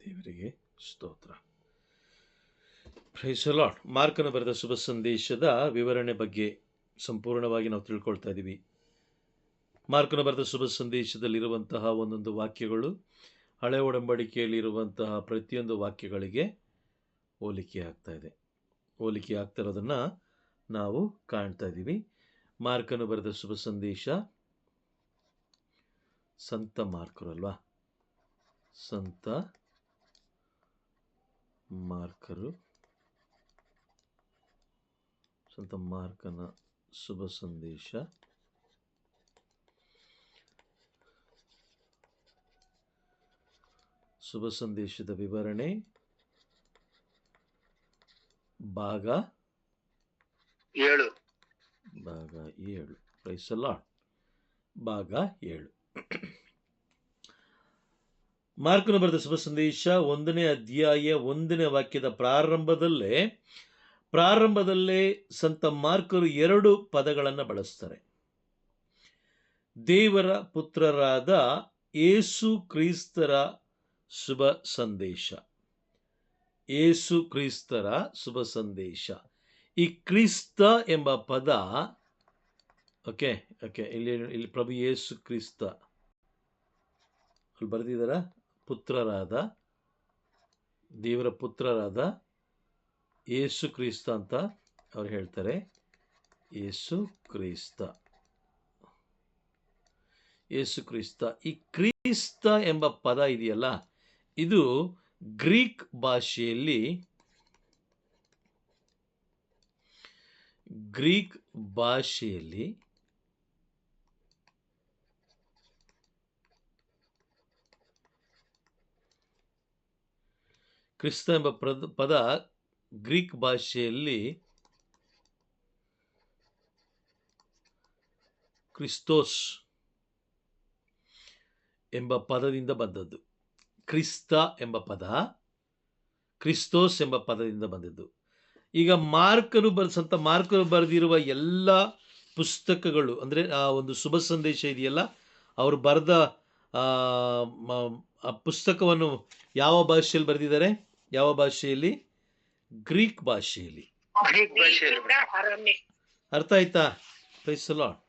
ದೇವರಿಗೆ ಸ್ತೋತ್ರ. Price the lord. ಮಾರ್ಕನ ಬರೆದ ಶುಭ ಸಂದೇಶದ ವಿವರಣೆ ಬಗ್ಗೆ ಸಂಪೂರ್ಣವಾಗಿ ನಾವು ತಿಳ್ಕೊಳ್ತಾ ಇದ್ದೀವಿ. ಮಾರ್ಕನ ಬರೆದ ಶುಭ ಸಂದೇಶದಲ್ಲಿರುವಂತಹ ಒಂದೊಂದು ವಾಕ್ಯಗಳು ಹಳೆ ಒಡಂಬಡಿಕೆಯಲ್ಲಿರುವಂತಹ ಪ್ರತಿಯೊಂದು ವಾಕ್ಯಗಳಿಗೆ ಹೋಲಿಕೆ ಆಗ್ತಾ ಇದೆ. ಹೋಲಿಕೆ ಆಗ್ತಾ ಇರೋದನ್ನು ನಾವು ಕಾಣ್ತಾ ಇದ್ದೀವಿ. ಮಾರ್ಕನ ಬರೆದ ಶುಭ ಸಂದೇಶ ಸಂತ ಮಾರ್ಕರು ಅಲ್ವಾ? ಸಂತ ಮಾರ್ಕರು, ಸಂತ ಮಾರ್ಕನ ಶುಭ ಸಂದೇಶ ಶುಭ ಸಂದೇಶದ ವಿವರಣೆ ಭಾಗ 7. Praise the lord. ಭಾಗ 7. ಮಾರ್ಕನ ಬರೆದ ಶುಭ ಸಂದೇಶ 1ನೇ ಅಧ್ಯಾಯ 1ನೇ ವಾಕ್ಯದ ಪ್ರಾರಂಭದಲ್ಲೇ ಸಂತ ಮಾರ್ಕರು 2 ಪದಗಳನ್ನು ಬಳಸ್ತಾರೆ. ದೇವರ ಪುತ್ರರಾದ ಯೇಸು ಕ್ರಿಸ್ತರ ಶುಭ ಸಂದೇಶ. ಯೇಸು ಕ್ರಿಸ್ತರ ಶುಭ ಸಂದೇಶ. ಈ ಕ್ರಿಸ್ತ ಎಂಬ ಪದ ಓಕೆ ಇಲ್ಲಿ ಪ್ರಭು ಯೇಸು ಕ್ರಿಸ್ತ ಅಲ್ಲಿ ಬರೆದಿದ್ದಾರ. ಪುತ್ರರಾದ, ದೇವರ ಪುತ್ರರಾದ ಯೇಸು ಕ್ರಿಸ್ತ ಅಂತ ಅವ್ರು ಹೇಳ್ತಾರೆ. ಯೇಸು ಕ್ರಿಸ್ತ, ಯೇಸು ಕ್ರಿಸ್ತ. ಈ ಕ್ರಿಸ್ತ ಎಂಬ ಪದ ಇದೆಯಲ್ಲ, ಇದು ಗ್ರೀಕ್ ಭಾಷೆಯಲ್ಲಿ ಕ್ರಿಸ್ತ ಎಂಬ ಪದ ಗ್ರೀಕ್ ಭಾಷೆಯಲ್ಲಿ ಕ್ರಿಸ್ತೋಸ್ ಎಂಬ ಪದದಿಂದ ಬಂದದ್ದು. ಕ್ರಿಸ್ತ ಎಂಬ ಪದ ಕ್ರಿಸ್ತೋಸ್ ಎಂಬ ಪದದಿಂದ ಬಂದದ್ದು. ಈಗ ಸಂತ ಮಾರ್ಕರು ಬರೆದಿರುವ ಎಲ್ಲ ಪುಸ್ತಕಗಳು, ಅಂದರೆ ಆ ಒಂದು ಶುಭ ಸಂದೇಶ ಇದೆಯಲ್ಲ, ಅವರು ಬರೆದ ಆ ಪುಸ್ತಕವನ್ನು ಯಾವ ಭಾಷೆಯಲ್ಲಿ ಬರೆದಿದ್ದಾರೆ? ಯಾವ ಭಾಷೆಯಲ್ಲಿ? ಗ್ರೀಕ್ ಭಾಷೆಯಲ್ಲಿ. ಅರ್ಥ ಆಯ್ತಾ? Praise the lord.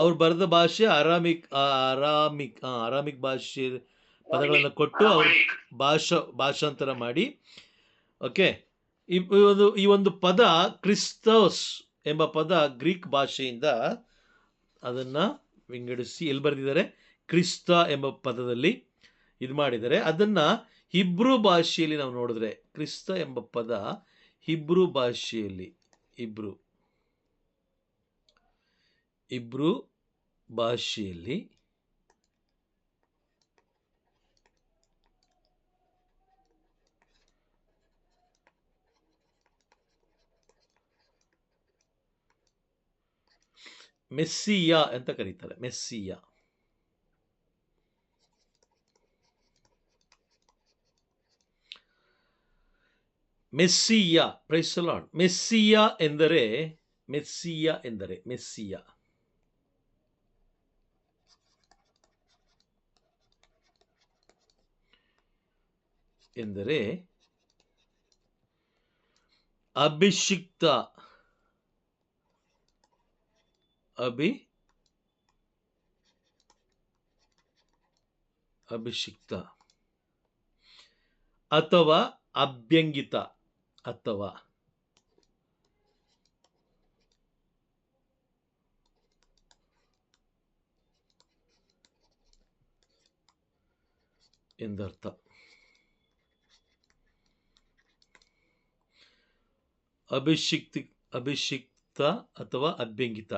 ಅವ್ರು ಬರೆದ ಭಾಷೆ ಅರಾಮಿಕ್ ಭಾಷೆ ಪದಗಳನ್ನು ಕೊಟ್ಟು ಅವರು ಭಾಷಾಂತರ ಮಾಡಿ ಓಕೆ. ಈ ಒಂದು ಪದ ಕ್ರಿಸ್ತೋಸ್ ಎಂಬ ಪದ ಗ್ರೀಕ್ ಭಾಷೆಯಿಂದ ಅದನ್ನು ವಿಂಗಡಿಸಿ ಎಲ್ಲಿ ಬರೆದಿದ್ದಾರೆ? ಕ್ರಿಸ್ತ ಎಂಬ ಪದದಲ್ಲಿ ಇದು ಮಾಡಿದ್ದಾರೆ. ಅದನ್ನು ಹಿಬ್ರೂ ಭಾಷೆಯಲ್ಲಿ ನಾವು ನೋಡಿದ್ರೆ, ಕ್ರಿಸ್ತ ಎಂಬ ಪದ ಹಿಬ್ರೂ ಭಾಷೆಯಲ್ಲಿ ಮೆಸ್ಸಿಯ ಅಂತ ಕರೀತಾರೆ. Messiah. Praise the Lord. Messiah ಎಂದರೆ ಅಭಿಷಿಕ್ತ ಅಥವಾ ಅಭ್ಯಂಗಿತ ಅಥವಾ ಎಂದರ್ಥ. ಅಭಿಷಿಕ್ತ ಅಥವಾ ಅಭ್ಯಂಗಿತ.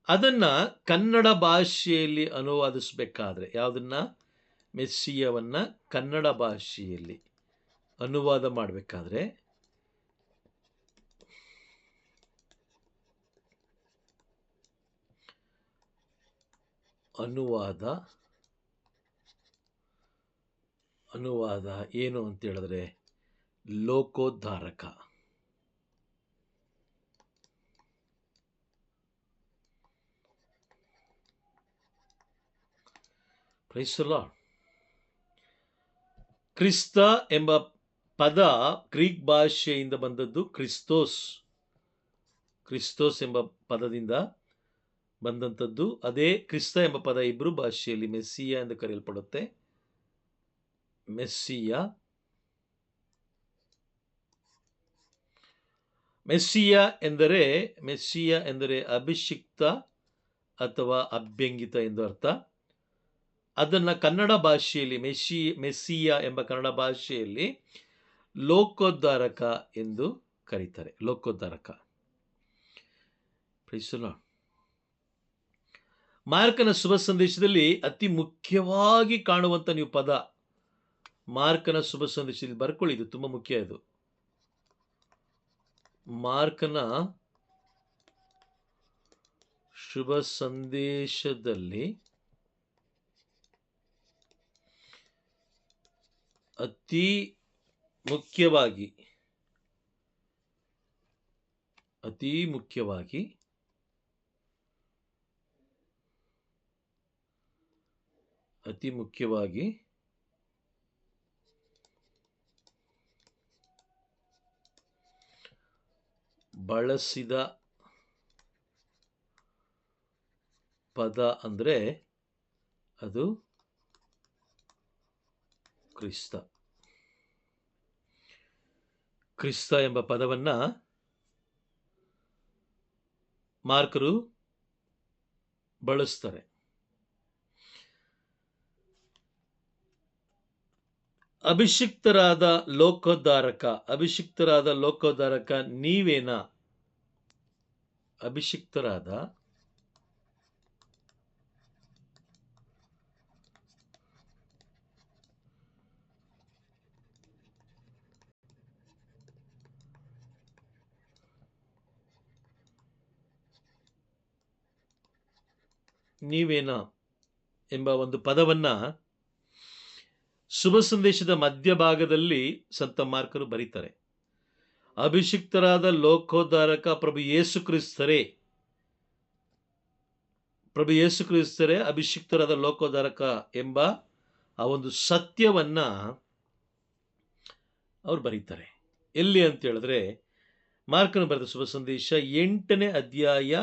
ಅದನ್ನು ಕನ್ನಡ ಭಾಷೆಯಲ್ಲಿ ಅನುವಾದಿಸಬೇಕಾದ್ರೆ, ಯಾವುದನ್ನ? ಮೆಸ್ಸಿಯವನ್ನು ಕನ್ನಡ ಭಾಷೆಯಲ್ಲಿ ಅನುವಾದ ಮಾಡಬೇಕಾದ್ರೆ ಅನುವಾದ ಏನು ಅಂತ ಹೇಳಿದ್ರೆ ಲೋಕೋದ್ಧಾರಕ. Price the lord. ಕ್ರಿಸ್ತ ಎಂಬ ಪದ ಗ್ರೀಕ್ ಭಾಷೆಯಿಂದ ಬಂದದ್ದು ಕ್ರಿಸ್ತೋಸ್. ಕ್ರಿಸ್ತೋಸ್ ಎಂಬ ಪದದಿಂದ ಬಂದಂಥದ್ದು. ಅದೇ ಕ್ರಿಸ್ತ ಎಂಬ ಪದ ಇಬ್ರು ಭಾಷೆಯಲ್ಲಿ ಮೆಸ್ಸಿಯ ಎಂದು ಕರೆಯಲ್ಪಡುತ್ತೆ. ಮೆಸ್ಸಿಯ ಎಂದರೆ ಅಭಿಷಿಕ್ತ ಅಥವಾ ಅಭ್ಯಂಗಿತ ಎಂದು ಅರ್ಥ. ಅದನ್ನು ಕನ್ನಡ ಭಾಷೆಯಲ್ಲಿ ಮೆಸ್ಸಿಯ ಎಂಬ ಕನ್ನಡ ಭಾಷೆಯಲ್ಲಿ ಲೋಕೋದ್ಧಾರಕ ಎಂದು ಕರೀತಾರೆ. ಲೋಕೋದ್ಧಾರಕ. ಮಾರ್ಕನ ಶುಭ ಸಂದೇಶದಲ್ಲಿ ಅತಿ ಮುಖ್ಯವಾಗಿ ಕಾಣುವಂತ ನೀವು ಪದ, ಮಾರ್ಕನ ಶುಭ ಸಂದೇಶದಲ್ಲಿ ಬರ್ಕೊಳ್ಳಿ, ಇದು ತುಂಬಾ ಮುಖ್ಯ. ಇದು ಮಾರ್ಕನ ಶುಭ ಸಂದೇಶದಲ್ಲಿ ಅತಿ ಮುಖ್ಯವಾಗಿ ಬಳಸಿದ ಪದ ಅಂದ್ರೆ ಅದು ಕ್ರಿಸ್ತ. ಕ್ರಿಸ್ತ ಎಂಬ ಪದವನ್ನ ಮಾರ್ಕರು ಬಳಸ್ತಾರೆ. ಅಭಿಷಿಕ್ತರಾದ ಲೋಕೋದ್ಧಾರಕ ನೀವೇನಾ? ಅಭಿಷಿಕ್ತರಾದ ನೀವೇನಾ ಎಂಬ ಒಂದು ಪದವನ್ನ ಶುಭ ಸಂದೇಶದ ಮಧ್ಯಭಾಗದಲ್ಲಿ ಸಂತ ಮಾರ್ಕರು ಬರೀತಾರೆ. ಅಭಿಷಿಕ್ತರಾದ ಲೋಕೋದ್ಧಾರಕ ಪ್ರಭು ಯೇಸು ಕ್ರಿಸ್ತರೇ ಅಭಿಷಿಕ್ತರಾದ ಲೋಕೋದ್ಧಾರಕ ಎಂಬ ಆ ಒಂದು ಸತ್ಯವನ್ನ ಅವ್ರು ಬರೀತಾರೆ. ಎಲ್ಲಿ ಅಂತ ಹೇಳಿದ್ರೆ ಮಾರ್ಕನು ಬರೆದ ಶುಭ ಸಂದೇಶ 8ನೇ ಅಧ್ಯಾಯ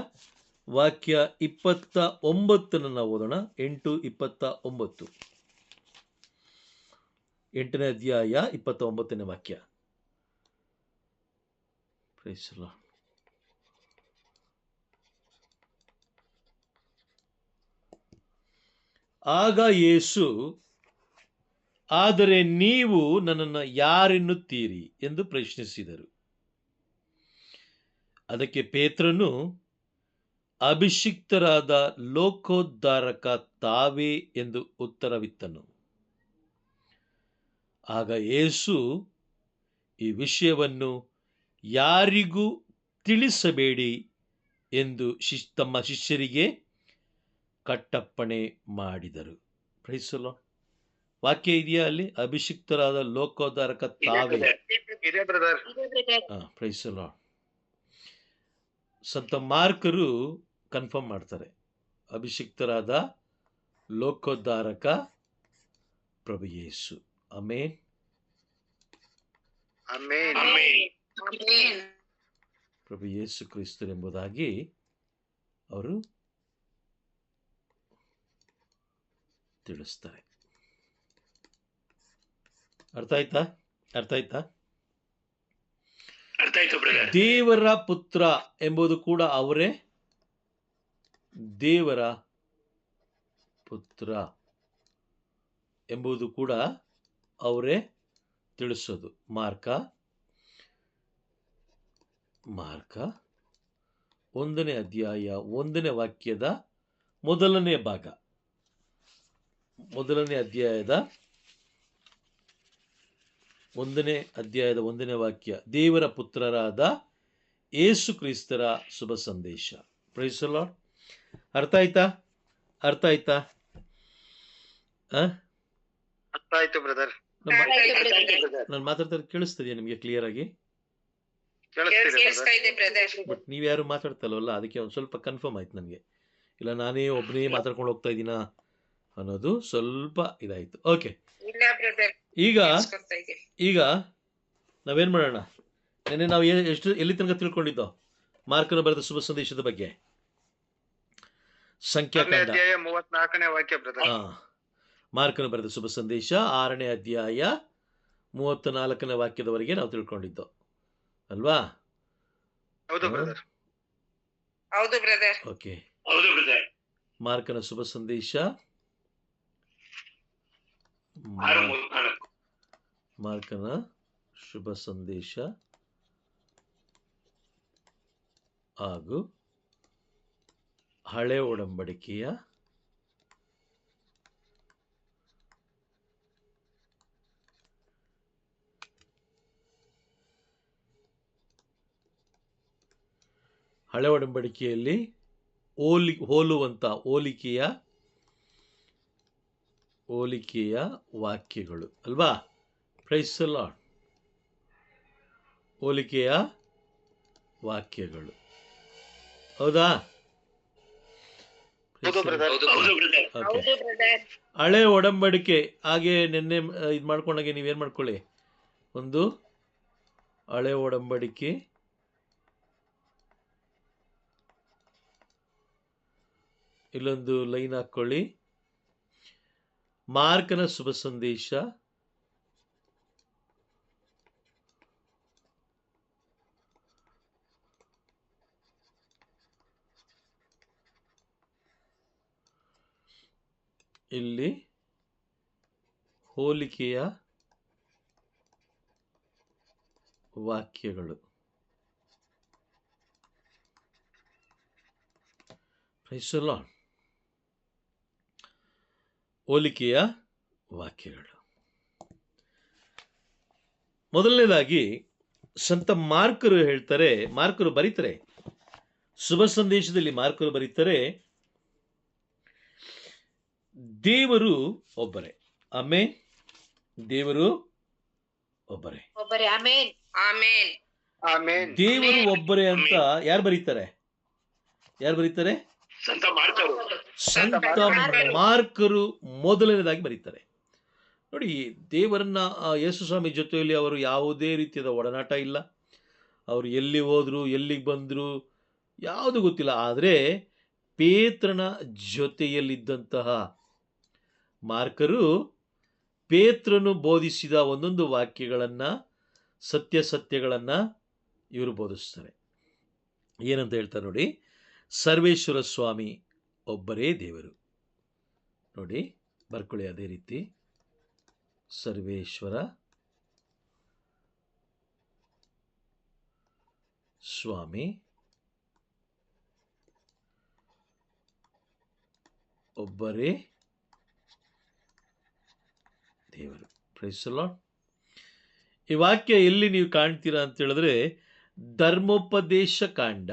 ವಾಕ್ಯ 29 ನಾವು ಓದೋಣ. 8:29. 8ನೇ ಅಧ್ಯಾಯ 29ನೇ ವಾಕ್ಯ. ಆಗ ಯೇಸು, ಆದರೆ ನೀವು ನನ್ನನ್ನು ಯಾರೆನ್ನುತ್ತೀರಿ ಎಂದು ಪ್ರಶ್ನಿಸಿದರು. ಅದಕ್ಕೆ ಪೇತ್ರನು, ಅಭಿಷಿಕ್ತರಾದ ಲೋಕೋದ್ಧಾರಕ ತಾವೇ ಎಂದು ಉತ್ತರವಿತ್ತನು. ಆಗ ಯೇಸು, ಈ ವಿಷಯವನ್ನು ಯಾರಿಗೂ ತಿಳಿಸಬೇಡಿ ಎಂದು ತಮ್ಮ ಶಿಷ್ಯರಿಗೆ ಕಟ್ಟಪ್ಪಣೆ ಮಾಡಿದರು. ಪ್ರೈಸಲ್ಲ. ವಾಕ್ಯ ಇದೆಯಾ ಅಲ್ಲಿ? ಅಭಿಷಿಕ್ತರಾದ ಲೋಕೋದ್ಧಾರಕ ತಾವೇ. ಪ್ರೈಸಲ್ಲ. ಸಂತ ಮಾರ್ಕರು ಕನ್ಫರ್ಮ್ ಮಾಡ್ತಾರೆ, ಅಭಿಷಿಕ್ತರಾದ ಲೋಕೋದ್ಧಾರಕ ಪ್ರಭು ಯೇಸು. ಆಮೆನ್. ಪ್ರಭು ಯೇಸು ಕ್ರಿಸ್ತರೆಂಬುದಾಗಿ ಅವರು ತಿಳಿಸ್ತಾರೆ. ಅರ್ಥ ಆಯ್ತಾ? ದೇವರ ಪುತ್ರ ಎಂಬುದು ಕೂಡ ಅವರೇ. ದೇವರ ಪುತ್ರ ಎಂಬುದು ಕೂಡ ಅವರೇ ತಿಳಿಸೋದು. ಮಾರ್ಕ 1ನೇ ಅಧ್ಯಾಯ 1ನೇ ವಾಕ್ಯದ ಮೊದಲನೇ ಭಾಗ. 1ನೇ ಅಧ್ಯಾಯದ 1ನೇ ವಾಕ್ಯ. ದೇವರ ಪುತ್ರರಾದ ಯೇಸು ಕ್ರಿಸ್ತರ ಶುಭ ಸಂದೇಶ. Praise the lord. ಅರ್ಥ ಆಯ್ತಾ? ನಾನು ಮಾತಾಡ್ತಾ ಕೇಳಿಸ್ತಿದ್ಯಾ ನಿಮ್ಗೆ ಕ್ಲಿಯರ್ ಆಗಿ? ಬಟ್ ನೀವ್ಯಾರು ಮಾತಾಡ್ತಲ್ವಲ್ಲ, ಅದಕ್ಕೆ ಒಂದು ಸ್ವಲ್ಪ ಕನ್ಫರ್ಮ್ ಆಯ್ತು ನನಗೆ. ಇಲ್ಲ ನಾನೇ ಒಬ್ಬನೇ ಮಾತಾಡ್ಕೊಂಡು ಹೋಗ್ತಾ ಇದ್ದೀನಾ ಅನ್ನೋದು ಸ್ವಲ್ಪ ಇದಾಯ್ತು. ಓಕೆ, ಈಗ ಕೇಳಿಸ್ಕೊತಾ ಇದೆ. ಈಗ ನಾವೇನು ಮಾಡೋಣ? ನೆನ್ನೆ ನಾವು ಎಲ್ಲಿ ತನಕ ತಿಳ್ಕೊಂಡಿದ್ದೋ ಮಾರ್ಕನ ಬರೆದ ಶುಭ ಸಂದೇಶದ ಬಗ್ಗೆ? ಸಂಖ್ಯಾಕಾಂಡ 34ನೇ ವಾಕ್ಯ ಬ್ರದರ್. ಮಾರ್ಕನ ಬರೆದ ಶುಭ ಸಂದೇಶ 6ನೇ ಅಧ್ಯಾಯ 34ನೇ ವಾಕ್ಯದವರೆಗೆ ನಾವು ತಿಳ್ಕೊಂಡಿದ್ದೋ ಅಲ್ವಾ? ಹೌದು ಬ್ರದರ್. ಹೌದು ಬ್ರದರ್. ಓಕೆ, ಹೌದು ಬ್ರದರ್. ಮಾರ್ಕನ ಶುಭ ಸಂದೇಶ ಮಾರ್ಕನ ಶುಭ ಸಂದೇಶ ಹಾಗೂ ಹಳೆ ಒಡಂಬಡಿಕೆಯ ಹಳೆ ಒಡಂಬಡಿಕೆಯಲ್ಲಿ ಹೋಲುವಂಥ ಹೋಲಿಕೆಯ ವಾಕ್ಯಗಳು ಅಲ್ವಾ? Praise the lord. ಹೋಲಿಕೆಯ ವಾಕ್ಯಗಳು, ಹೌದಾ? ಹೌದು ಬ್ರದರ್. ಓಕೆ, ಹೌದು ಬ್ರದರ್. ಹಳೆ ಒಡಂಬಡಿಕೆ ಹಾಗೆ ನಿನ್ನೆ ಇದು ಮಾಡ್ಕೊಂಡಾಗೆ ನೀವೇನು ಮಾಡ್ಕೊಳ್ಳಿ, ಒಂದು ಹಳೆ ಒಡಂಬಡಿಕೆ ಇಲ್ಲೊಂದು ಲೈನ್ ಹಾಕ್ಕೊಳ್ಳಿ. ಮಾರ್ಕನ ಶುಭ ಸಂದೇಶ ಇಲ್ಲಿ ಹೋಲಿಕೆಯ ವಾಕ್ಯಗಳು. Price the lord. ಹೋಲಿಕೆಯ ವಾಕ್ಯಗಳು. ಮೊದಲನೇದಾಗಿ ಸಂತ ಮಾರ್ಕರು ಹೇಳ್ತಾರೆ, ಮಾರ್ಕರು ಬರೀತಾರೆ ಶುಭ ಸಂದೇಶದಲ್ಲಿ, ಮಾರ್ಕರು ಬರೀತಾರೆ ದೇವರು ಒಬ್ಬರೇ. ಆಮೆನ್. ದೇವರು ಒಬ್ಬರೇ. ಒಬ್ಬರೇ. ಆಮೇನ್. ಆಮೇನ್. ಆಮೆನ್. ದೇವರು ಒಬ್ಬರೇ ಅಂತ ಯಾರು ಬರೀತಾರೆ? ಸಂತ ಮಾರ್ಕರು. ಸಂತ ಮಾರ್ಕರು ಮೊದಲನೇದಾಗಿ ಬರೀತಾರೆ. ನೋಡಿ, ದೇವರನ್ನ ಯೇಸು ಸ್ವಾಮಿ ಜೊತೆಯಲ್ಲಿ ಅವರು ಯಾವುದೇ ರೀತಿಯಾದ ಒಡನಾಟ ಇಲ್ಲ. ಅವರು ಎಲ್ಲಿ ಹೋದ್ರು, ಎಲ್ಲಿಗೆ ಬಂದರು, ಯಾವುದು ಗೊತ್ತಿಲ್ಲ. ಆದರೆ ಪೇತ್ರನ ಜೊತೆಯಲ್ಲಿದ್ದಂತಹ ಮಾರ್ಕರು ಪೇತ್ರನು ಬೋಧಿಸಿದ ಒಂದೊಂದು ವಾಕ್ಯಗಳನ್ನು, ಸತ್ಯಗಳನ್ನು ಇವರು ಬೋಧಿಸ್ತಾರೆ. ಏನಂತ ಹೇಳ್ತಾರೆ ನೋಡಿ, ಸರ್ವೇಶ್ವರ ಸ್ವಾಮಿ ಒಬ್ಬರೇ ದೇವರು. ನೋಡಿ, ಬರ್ಕೊಳ್ಳಿ ಅದೇ ರೀತಿ, ಸರ್ವೇಶ್ವರ ಸ್ವಾಮಿ ಒಬ್ಬರೇ ದೇವರು. Praise the lord. ಈ ವಾಕ್ಯ ಎಲ್ಲಿ ನೀವು ಕಾಣ್ತೀರಾ ಅಂತ ಹೇಳಿದ್ರೆ, ಧರ್ಮೋಪದೇಶ ಕಾಂಡ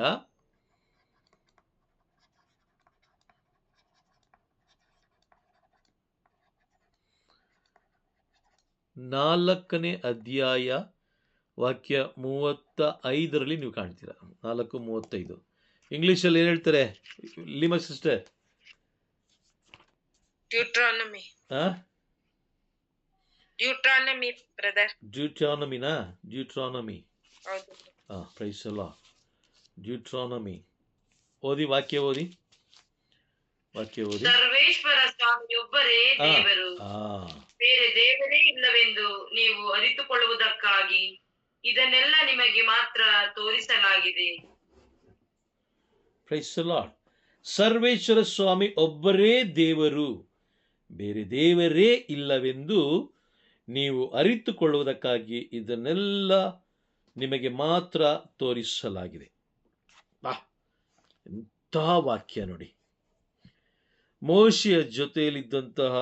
4ನೇ ಅಧ್ಯಾಯ ವಾಕ್ಯ 35ರಲ್ಲಿ ನೀವು ಕಾಣ್ತೀರಾ. 4:35. ಇಂಗ್ಲೀಷಲ್ಲಿ ಏನು ಹೇಳ್ತಾರೆ Lima sister? Deuteronomy. Deuteronomy brother. ಡ್ಯೂಟ್ರಾನಮಿನಾ? ಡ್ಯೂಟ್ರಾನಮಿ. ಹೌದು. Praise the Lord. ಡ್ಯೂಟ್ರಾನಮಿ ಓದಿ, ವಾಕ್ಯ ಓದಿ. ಸರ್ವೇಶ್ವರ ಸ್ವಾಮಿ ಒಬ್ಬರೇ ದೇವರು, ಬೇರೆ ದೇವರೇ ಇಲ್ಲವೆಂದು ನೀವು ಅರಿತುಕೊಳ್ಳುವುದಕ್ಕಾಗಿ ಇದನ್ನೆಲ್ಲ ನಿಮಗೆ ಮಾತ್ರ ತೋರಿಸಲಾಗಿದೆ. Praise the Lord. ಸರ್ವೇಶ್ವರ ಸ್ವಾಮಿ ಒಬ್ಬರೇ ದೇವರು, ಬೇರೆ ದೇವರೇ ಇಲ್ಲವೆಂದು ನೀವು ಅರಿತುಕೊಳ್ಳುವುದಕ್ಕಾಗಿ ಇದನ್ನೆಲ್ಲ ನಿಮಗೆ ಮಾತ್ರ ತೋರಿಸಲಾಗಿದೆ. ಎಂತಹ ವಾಕ್ಯ ನೋಡಿ. ಮೋಶೆಯ ಜೊತೆಯಲ್ಲಿದ್ದಂತಹ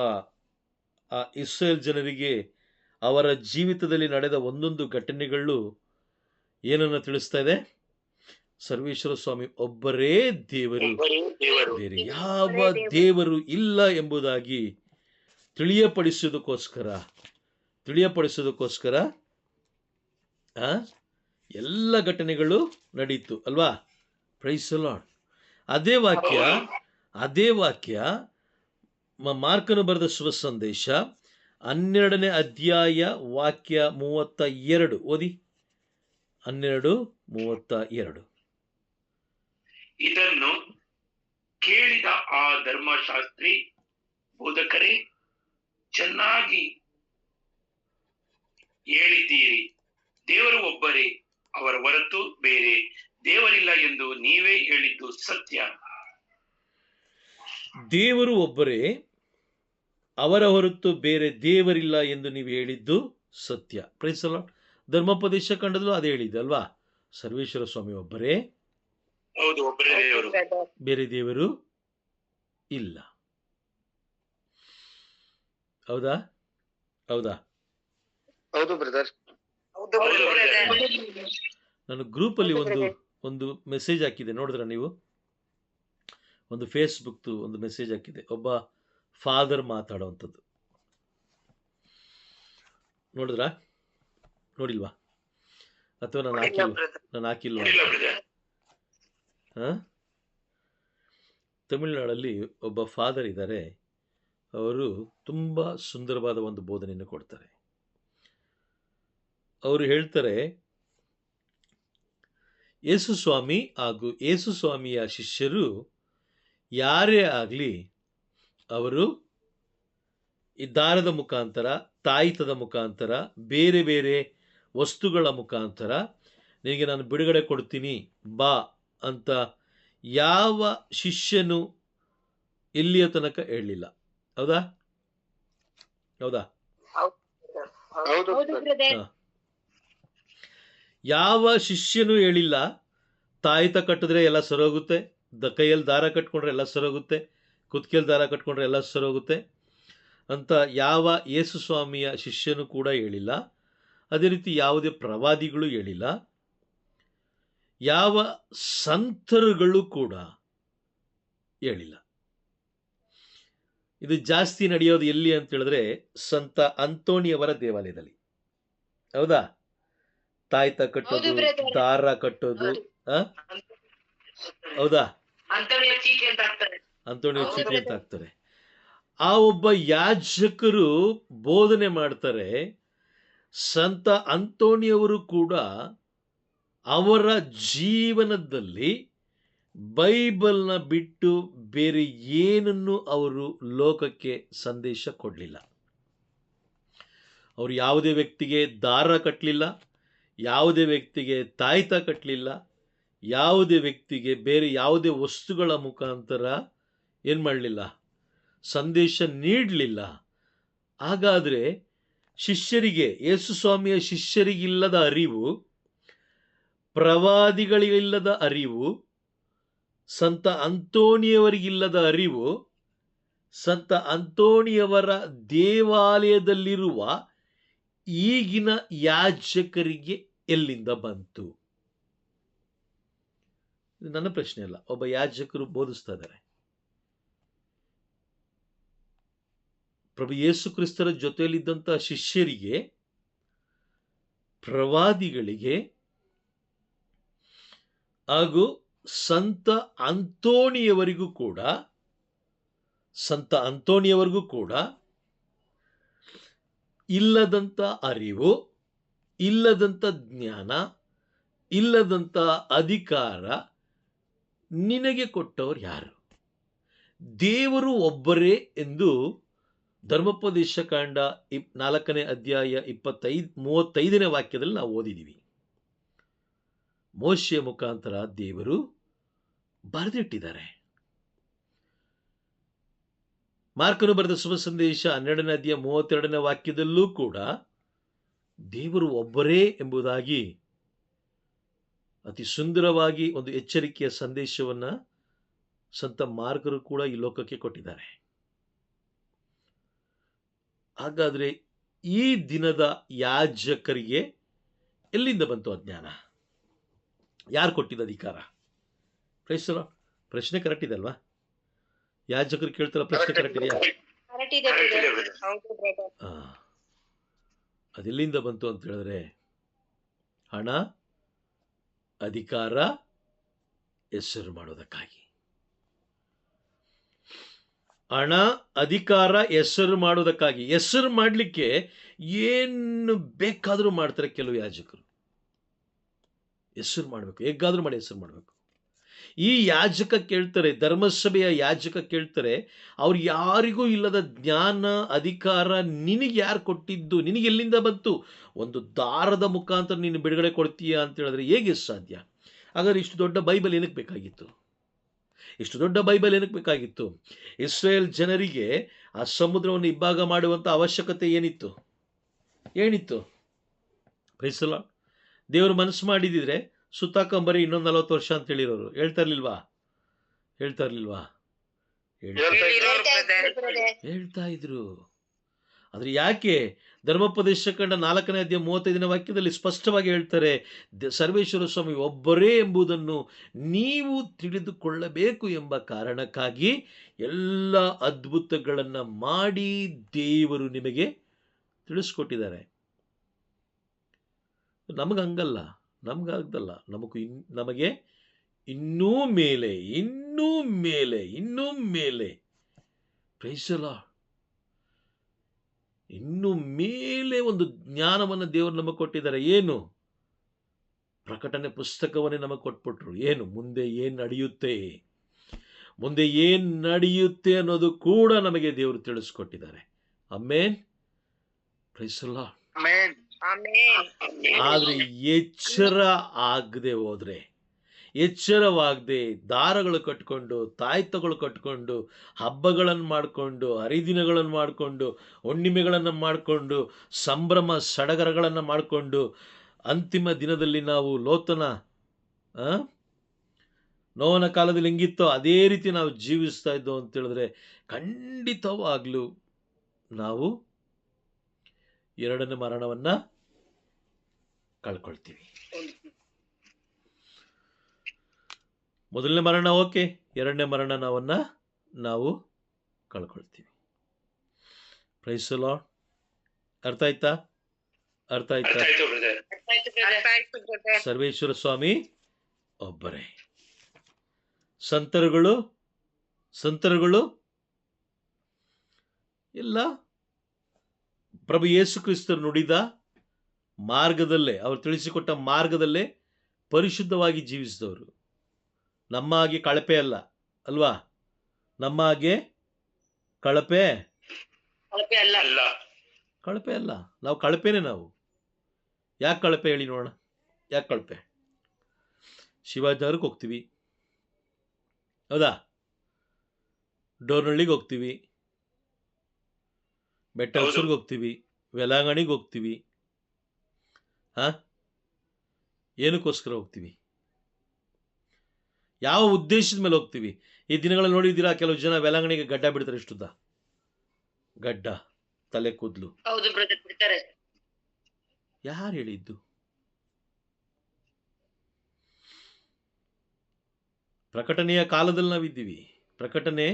ಆ ಇಸ್ರೇಲ್ ಜನರಿಗೆ ಅವರ ಜೀವಿತದಲ್ಲಿ ನಡೆದ ಒಂದೊಂದು ಘಟನೆಗಳು ಏನನ್ನು ತಿಳಿಸ್ತಾ ಇದೆ? ಸರ್ವೇಶ್ವರ ಸ್ವಾಮಿ ಒಬ್ಬರೇ ದೇವರು, ಬೇರೆ ಯಾವ ದೇವರು ಇಲ್ಲ ಎಂಬುದಾಗಿ ತಿಳಿಯಪಡಿಸೋದಕ್ಕೋಸ್ಕರ ಎಲ್ಲ ಘಟನೆಗಳು ನಡೀತು ಅಲ್ವಾ? Praise the lord. ಅದೇ ವಾಕ್ಯ ಮಾರ್ಕನು ಬರೆದ ಶುಭ ಸಂದೇಶ 12ನೇ ಅಧ್ಯಾಯ ವಾಕ್ಯ 32 ಓದಿ. 12:32. ಇದನ್ನು ಕೇಳಿದ ಆ ಧರ್ಮಶಾಸ್ತ್ರಿ ಬೋಧಕರೇ, ಚೆನ್ನಾಗಿ ಹೇಳಿದ್ದೀರಿ. ದೇವರು ಒಬ್ಬರೇ, ಅವರ ಹೊರತು ಬೇರೆ ದೇವರಿಲ್ಲ ಎಂದು ನೀವೇ ಹೇಳಿದ್ದು ಸತ್ಯ. ದೇವರು ಒಬ್ಬರೇ, ಅವರ ಹೊರತು ಬೇರೆ ದೇವರಿಲ್ಲ ಎಂದು ನೀವು ಹೇಳಿದ್ದು ಸತ್ಯ. Praise the Lord. ಧರ್ಮೋಪದೇಶ ಖಂಡದಲ್ಲೂ ಅದೇ ಹೇಳಿದ್ದು ಅಲ್ವಾ? ಸರ್ವೇಶ್ವರ ಸ್ವಾಮಿ ಒಬ್ಬರೇ, ಹೌದು, ಒಬ್ಬರೇ ದೇವರು, ಬೇರೆ ದೇವರು ಇಲ್ಲ. ಹೌದಾ? ಹೌದಾ? ಹೌದು ಬ್ರದರ್. ನಾನು ಗ್ರೂಪಲ್ಲಿ ಒಂದು ಮೆಸೇಜ್ ಹಾಕಿದೆ, ನೋಡಿದ್ರ ನೀವು? ಒಂದು ಫೇಸ್ಬುಕ್ ಒಂದು ಮೆಸೇಜ್ ಹಾಕಿದೆ, ಒಬ್ಬ ಫಾದರ್ ಮಾತಾಡೋವಂಥದ್ದು. ನೋಡಿದ್ರಾ? ನೋಡಿಲ್ವಾ? ಅಥವಾ ನಾನು ಹಾಕಿಲ್ವಾ? ತಮಿಳುನಾಡಲ್ಲಿ ಒಬ್ಬ ಫಾದರ್ ಇದ್ದಾರೆ. ಅವರು ತುಂಬ ಸುಂದರವಾದ ಒಂದು ಬೋಧನೆಯನ್ನು ಕೊಡ್ತಾರೆ. ಅವರು ಹೇಳ್ತಾರೆ, ಯೇಸು ಸ್ವಾಮಿ ಹಾಗೂ ಯೇಸು ಸ್ವಾಮಿಯ ಶಿಷ್ಯರು ಯಾರೇ ಆಗಲಿ, ಅವರು ಈ ದಾರದ ಮುಖಾಂತರ, ತಾಯಿತದ ಮುಖಾಂತರ, ಬೇರೆ ಬೇರೆ ವಸ್ತುಗಳ ಮುಖಾಂತರ ನಿನಗೆ ನಾನು ಬಿಡುಗಡೆ ಕೊಡ್ತೀನಿ ಬಾ ಅಂತ ಯಾವ ಶಿಷ್ಯನು ಇಲ್ಲಿಯ ತನಕ ಹೇಳಲಿಲ್ಲ. ಹೌದಾ? ಹೌದಾ? ಯಾವ ಶಿಷ್ಯನು ಹೇಳಿಲ್ಲ, ತಾಯಿತ ಕಟ್ಟಿದ್ರೆ ಎಲ್ಲ ಸರೋಗುತ್ತೆ, ಕೈಯಲ್ಲಿ ದಾರ ಕಟ್ಕೊಂಡ್ರೆ ಎಲ್ಲ ಸರೋಗುತ್ತೆ, ಕುತ್ತಿಗೆಯಲ್ಲಿ ದಾರ ಕಟ್ಕೊಂಡ್ರೆ ಎಲ್ಲ ಸರೋಗುತ್ತೆ ಅಂತ ಯಾವ ಯೇಸು ಸ್ವಾಮಿಯ ಶಿಷ್ಯನು ಕೂಡ ಹೇಳಿಲ್ಲ. ಅದೇ ರೀತಿ ಯಾವುದೇ ಪ್ರವಾದಿಗಳು ಹೇಳಿಲ್ಲ, ಯಾವ ಸಂತರುಗಳು ಕೂಡ ಹೇಳಿಲ್ಲ. ಇದು ಜಾಸ್ತಿ ನಡೆಯೋದು ಎಲ್ಲಿ ಅಂತ ಹೇಳಿದ್ರೆ ಸಂತ ಅಂತೋಣಿಯವರ ದೇವಾಲಯದಲ್ಲಿ. ಹೌದಾ? ತಾಯ್ತ ಕಟ್ಟೋದು, ದಾರ ಕಟ್ಟೋದು. ಹೌದಾ? ಅಂತೋಣಿಯ ಚೀಟಿ ಅಂತ ಹಾಕ್ತಾರೆ. ಆ ಒಬ್ಬ ಯಾಜಕರು ಬೋಧನೆ ಮಾಡ್ತಾರೆ. ಸಂತ ಅಂತೋಣಿಯವರು ಕೂಡ ಅವರ ಜೀವನದಲ್ಲಿ ಬೈಬಲ್ನ ಬಿಟ್ಟು ಬೇರೆ ಏನನ್ನು ಅವರು ಲೋಕಕ್ಕೆ ಸಂದೇಶ ಕೊಡಲಿಲ್ಲ. ಅವರು ಯಾವುದೇ ವ್ಯಕ್ತಿಗೆ ದಾರ ಕಟ್ಟಲಿಲ್ಲ, ಯಾವುದೇ ವ್ಯಕ್ತಿಗೆ ತಾಯ್ತ ಕಟ್ಟಲಿಲ್ಲ, ಯಾವುದೇ ವ್ಯಕ್ತಿಗೆ ಬೇರೆ ಯಾವುದೇ ವಸ್ತುಗಳ ಮುಖಾಂತರ ಏನು ಮಾಡಲಿಲ್ಲ, ಸಂದೇಶ ನೀಡಲಿಲ್ಲ. ಹಾಗಾದರೆ ಶಿಷ್ಯರಿಗೆ, ಯೇಸು ಸ್ವಾಮಿಯ ಶಿಷ್ಯರಿಗಿಲ್ಲದ ಅರಿವು, ಪ್ರವಾದಿಗಳಿಗಿಲ್ಲದ ಅರಿವು, ಸಂತ ಅಂತೋಣಿಯವರಿಗಿಲ್ಲದ ಅರಿವು, ಸಂತ ಅಂತೋಣಿಯವರ ದೇವಾಲಯದಲ್ಲಿರುವ ಈಗಿನ ಯಾಜಕರಿಗೆ ಎಲ್ಲಿಂದ ಬಂತು? ಇದು ನನ್ನ ಪ್ರಶ್ನೆ ಅಲ್ಲ, ಒಬ್ಬ ಯಾಜಕರು ಬೋಧಿಸ್ತಾ ಇದ್ದಾರೆ. ಪ್ರಭು ಯೇಸು ಕ್ರಿಸ್ತರ ಜೊತೆಯಲ್ಲಿದ್ದಂಥ ಶಿಷ್ಯರಿಗೆ, ಪ್ರವಾದಿಗಳಿಗೆ ಹಾಗೂ ಸಂತ ಅಂತೋಣಿಯವರಿಗೂ ಕೂಡ ಇಲ್ಲದಂಥ ಅರಿವು, ಇಲ್ಲದಂಥ ಜ್ಞಾನ, ಇಲ್ಲದಂಥ ಅಧಿಕಾರ ನಿನಗೆ ಕೊಟ್ಟವರು ಯಾರು? ದೇವರು ಒಬ್ಬರೇ ಎಂದು ಧರ್ಮೋಪದೇಶ ಕಾಂಡ 4ನೇ ಅಧ್ಯಾಯ 35ನೇ ವಾಕ್ಯದಲ್ಲಿ ನಾವು ಓದಿದ್ದೀವಿ. ಮೋಶೆಯ ಮುಖಾಂತರ ದೇವರು ಬರೆದಿಟ್ಟಿದ್ದಾರೆ. ಮಾರ್ಕನು ಬರೆದ ಶುಭ ಸಂದೇಶ 12ನೇ ಅಧ್ಯಾಯ 32ನೇ ವಾಕ್ಯದಲ್ಲೂ ಕೂಡ ದೇವರು ಒಬ್ಬರೇ ಎಂಬುದಾಗಿ ಅತಿ ಸುಂದರವಾಗಿ ಒಂದು ಎಚ್ಚರಿಕೆಯ ಸಂದೇಶವನ್ನು ಸಂತ ಮಾರ್ಕರು ಕೂಡ ಈ ಲೋಕಕ್ಕೆ ಕೊಟ್ಟಿದ್ದಾರೆ. ಹಾಗಾದರೆ ಈ ದಿನದ ಯಾಜಕರಿಗೆ ಎಲ್ಲಿಂದ ಬಂತು ಅಜ್ಞಾನ? ಯಾರು ಕೊಟ್ಟಿದ್ದ ಅಧಿಕಾರ? ಪ್ರಶ್ನೆ ಕರೆಕ್ಟ್ ಇದೆ ಅಲ್ವಾ? ಯಾಜಕರು ಕೇಳ್ತಾರ, ಪ್ರಶ್ನೆ ಕರೆಕ್ಟ್ ಇದೆಯಾ? ಅದೆಲ್ಲಿಂದ ಬಂತು ಅಂತ ಹೇಳಿದ್ರೆ, ಹಣ, ಅಧಿಕಾರ, ಹೆಸರು ಮಾಡೋದಕ್ಕಾಗಿ. ಹಣ, ಅಧಿಕಾರ, ಹೆಸರು ಮಾಡೋದಕ್ಕಾಗಿ. ಹೆಸರು ಮಾಡಲಿಕ್ಕೆ ಏನು ಬೇಕಾದರೂ ಮಾಡ್ತಾರೆ ಕೆಲವು ಯಾಜಕರು. ಹೆಸರು ಮಾಡಬೇಕು, ಹೇಗಾದರೂ ಮಾಡಿ ಹೆಸರು ಮಾಡಬೇಕು. ಈ ಯಾಜಕ ಕೇಳ್ತಾರೆ, ಧರ್ಮಸಭೆಯ ಯಾಜಕ ಕೇಳ್ತಾರೆ, ಅವ್ರು ಯಾರಿಗೂ ಇಲ್ಲದ ಜ್ಞಾನ, ಅಧಿಕಾರ ನಿನಗೆ ಯಾರು ಕೊಟ್ಟಿದ್ದು? ನಿನಗೆ ಎಲ್ಲಿಂದ ಬಂತು? ಒಂದು ದಾರದ ಮುಖಾಂತರ ನೀನು ಬಿಡುಗಡೆ ಕೊಡ್ತೀಯಾ ಅಂತ ಹೇಳಿದ್ರೆ ಹೇಗೆ ಸಾಧ್ಯ? ಹಾಗಾದ್ರೆ ಇಷ್ಟು ದೊಡ್ಡ ಬೈಬಲ್ ಏನಕ್ಕೆ ಬೇಕಾಗಿತ್ತು? ಇಷ್ಟು ದೊಡ್ಡ ಬೈಬಲ್ ಏನಕ್ಕೆ ಬೇಕಾಗಿತ್ತು? ಇಸ್ರೇಲ್ ಜನರಿಗೆ ಆ ಸಮುದ್ರವನ್ನು ಇಬ್ಬಾಗ ಮಾಡುವಂಥ ಅವಶ್ಯಕತೆ ಏನಿತ್ತು? Praise the lord. ದೇವರು ಮನಸ್ಸು ಮಾಡಿದಿದ್ರೆ ಸುತ್ತಾಕೊಂಬರಿ ಇನ್ನೊಂದು 40 ವರ್ಷ ಅಂತ ಹೇಳಿರೋರು. ಹೇಳ್ತಾ ಇರ್ಲಿಲ್ವಾ? ಹೇಳ್ತಾ ಇದ್ರು. ಆದ್ರೆ ಯಾಕೆ? ಧರ್ಮೋಪದೇಶ ಕಂಡ 4ನೇ ಅಧ್ಯಾಯ 35ನೇ ವಾಕ್ಯದಲ್ಲಿ ಸ್ಪಷ್ಟವಾಗಿ ಹೇಳ್ತಾರೆ, ಸರ್ವೇಶ್ವರ ಸ್ವಾಮಿ ಒಬ್ಬರೇ ಎಂಬುದನ್ನು ನೀವು ತಿಳಿದುಕೊಳ್ಳಬೇಕು ಎಂಬ ಕಾರಣಕ್ಕಾಗಿ ಎಲ್ಲ ಅದ್ಭುತಗಳನ್ನು ಮಾಡಿ ದೇವರು ನಿಮಗೆ ತಿಳಿಸ್ಕೊಟ್ಟಿದ್ದಾರೆ. ನಮಗಂಗಲ್ಲ, ನಮಗಾಗ್ದಲ್ಲ. ನಮಗೆ ಇನ್ನೂ ಮೇಲೆ ಪ್ರೈಸ್ ದಿ ಲಾರ್ಡ್, ಇನ್ನು ಮೇಲೆ ಒಂದು ಜ್ಞಾನವನ್ನು ದೇವರು ನಮಗೆ ಕೊಟ್ಟಿದ್ದಾರೆ. ಏನು? ಪ್ರಕಟಣೆ ಪುಸ್ತಕವನ್ನೇ ನಮಗೆ ಕೊಟ್ಬಿಟ್ರು. ಏನು? ಮುಂದೆ ಏನು ನಡೆಯುತ್ತೆ ಅನ್ನೋದು ಕೂಡ ನಮಗೆ ದೇವರು ತಿಳಿಸ್ಕೊಟ್ಟಿದ್ದಾರೆ. ಆಮೆನ್. Praise the lord. ಆದ್ರೆ ಎಚ್ಚರವಾಗದೆ ದಾರಗಳು ಕಟ್ಕೊಂಡು, ತಾಯ್ತಗಳು ಕಟ್ಕೊಂಡು, ಹಬ್ಬಗಳನ್ನು ಮಾಡಿಕೊಂಡು, ಹರಿದಿನಗಳನ್ನು ಮಾಡಿಕೊಂಡು, ಹುಣ್ಣಿಮೆಗಳನ್ನು ಮಾಡಿಕೊಂಡು, ಸಂಭ್ರಮ ಸಡಗರಗಳನ್ನು ಮಾಡಿಕೊಂಡು, ಅಂತಿಮ ದಿನದಲ್ಲಿ ನಾವು ನೋವನ ಕಾಲದಲ್ಲಿ ಹೆಂಗಿತ್ತೋ ಅದೇ ರೀತಿ ನಾವು ಜೀವಿಸ್ತಾ ಇದ್ದೋ ಅಂತ ಹೇಳಿದ್ರೆ ಖಂಡಿತವಾಗ್ಲೂ ನಾವು ಎರಡನೇ ಮರಣವನ್ನ ಕಳ್ಕೊಳ್ತೀವಿ. ಮೊದಲನೇ ಮರಣ ಓಕೆ, ಎರಡನೇ ಮರಣ ನಾವು ಕಳ್ಕೊಳ್ತೀವಿ. Price the lord. ಅರ್ಥ ಆಯ್ತಾ? ಸರ್ವೇಶ್ವರ ಸ್ವಾಮಿ ಒಬ್ಬರೇ. ಸಂತರುಗಳು ಎಲ್ಲ ಪ್ರಭು ಯೇಸು ಕ್ರಿಸ್ತರು ನುಡಿದ ಮಾರ್ಗದಲ್ಲೇ, ಅವರು ತಿಳಿಸಿಕೊಟ್ಟ ಮಾರ್ಗದಲ್ಲೇ ಪರಿಶುದ್ಧವಾಗಿ ಜೀವಿಸಿದವರು. ನಮ್ಮ ಹಾಗೆ ಕಳಪೆ ಅಲ್ಲ ಅಲ್ವಾ? ನಮ್ಮ ಹಾಗೆ ಕಳಪೆ ಅಲ್ಲ. ನಾವು ಕಳಪೆನೇ. ನಾವು ಯಾಕೆ ಕಳಪೆ ಹೇಳಿ ನೋಡೋಣ? ಯಾಕೆ ಕಳಪೆ? ಶಿವಾಜಿನಗರಕ್ಕೆ ಹೋಗ್ತೀವಿ, ಹೌದಾ? ಡೋರ್ನಳ್ಳಿಗೆ ಹೋಗ್ತೀವಿ, ಬೆಟ್ಟಲ್ಸೂರ್ಗೆ ಹೋಗ್ತೀವಿ, ವೆಲಾಂಗಣಿಗೆ ಹೋಗ್ತೀವಿ. ಏನಕ್ಕೋಸ್ಕರ ಹೋಗ್ತೀವಿ? ಯಾವ ಉದ್ದೇಶದ ಮೇಲೆ ಹೋಗ್ತೀವಿ? ಈ ದಿನಗಳಲ್ಲಿ ನೋಡಿದ್ದೀರಾ, ಕೆಲವು ಜನ ವೆಲಾಂಗಣಿಗೆ ಗಡ್ಡ ಬಿಡ್ತಾರೆ. ಇಷ್ಟುದ್ದ ಗಡ್ಡ, ತಲೆ ಕೂದಲು. ಯಾರು ಹೇಳಿದ್ದು? ಪ್ರಕಟಣೆಯ ಕಾಲದಲ್ಲಿ ನಾವಿದ್ದೀವಿ. ಪ್ರಕಟಣೆ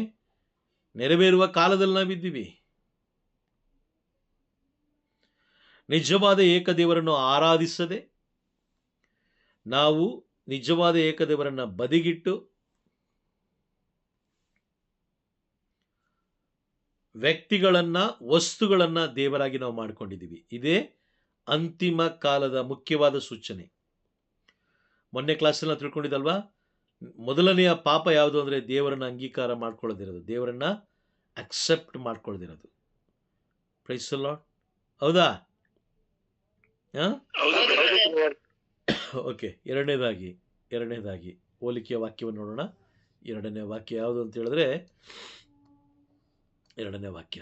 ನೆರವೇರುವ ಕಾಲದಲ್ಲಿ ನಾವಿದ್ದೀವಿ. ನಿಜವಾದ ಏಕದೇವರನ್ನು ಆರಾಧಿಸದೆ ನಾವು ನಿಜವಾದ ಏಕದೇವರನ್ನ ಬದಿಗಿಟ್ಟು ವ್ಯಕ್ತಿಗಳನ್ನ, ವಸ್ತುಗಳನ್ನ ದೇವರಾಗಿ ನಾವು ಮಾಡ್ಕೊಂಡಿದ್ದೀವಿ. ಇದೇ ಅಂತಿಮ ಕಾಲದ ಮುಖ್ಯವಾದ ಸೂಚನೆ. ಮೊನ್ನೆ ಕ್ಲಾಸಲ್ಲಿ ನಾವು ತಿಳ್ಕೊಂಡಿದ್ದಲ್ವಾ? ಮೊದಲನೆಯ ಪಾಪ ಯಾವುದು ಅಂದರೆ ದೇವರನ್ನ ಅಂಗೀಕಾರ ಮಾಡ್ಕೊಳ್ಳೋದಿರೋದು, ದೇವರನ್ನ ಅಕ್ಸೆಪ್ಟ್ ಮಾಡ್ಕೊಳ್ಳೋದಿರೋದು. Praise the Lord. ಹೌದಾ? ಓಕೆ. ಎರಡನೇದಾಗಿ ಹೋಲಿಕೆಯ ವಾಕ್ಯವನ್ನು ನೋಡೋಣ. ಎರಡನೇ ವಾಕ್ಯ ಯಾವುದು ಅಂತ ಹೇಳಿದ್ರೆ, ಎರಡನೇ ವಾಕ್ಯ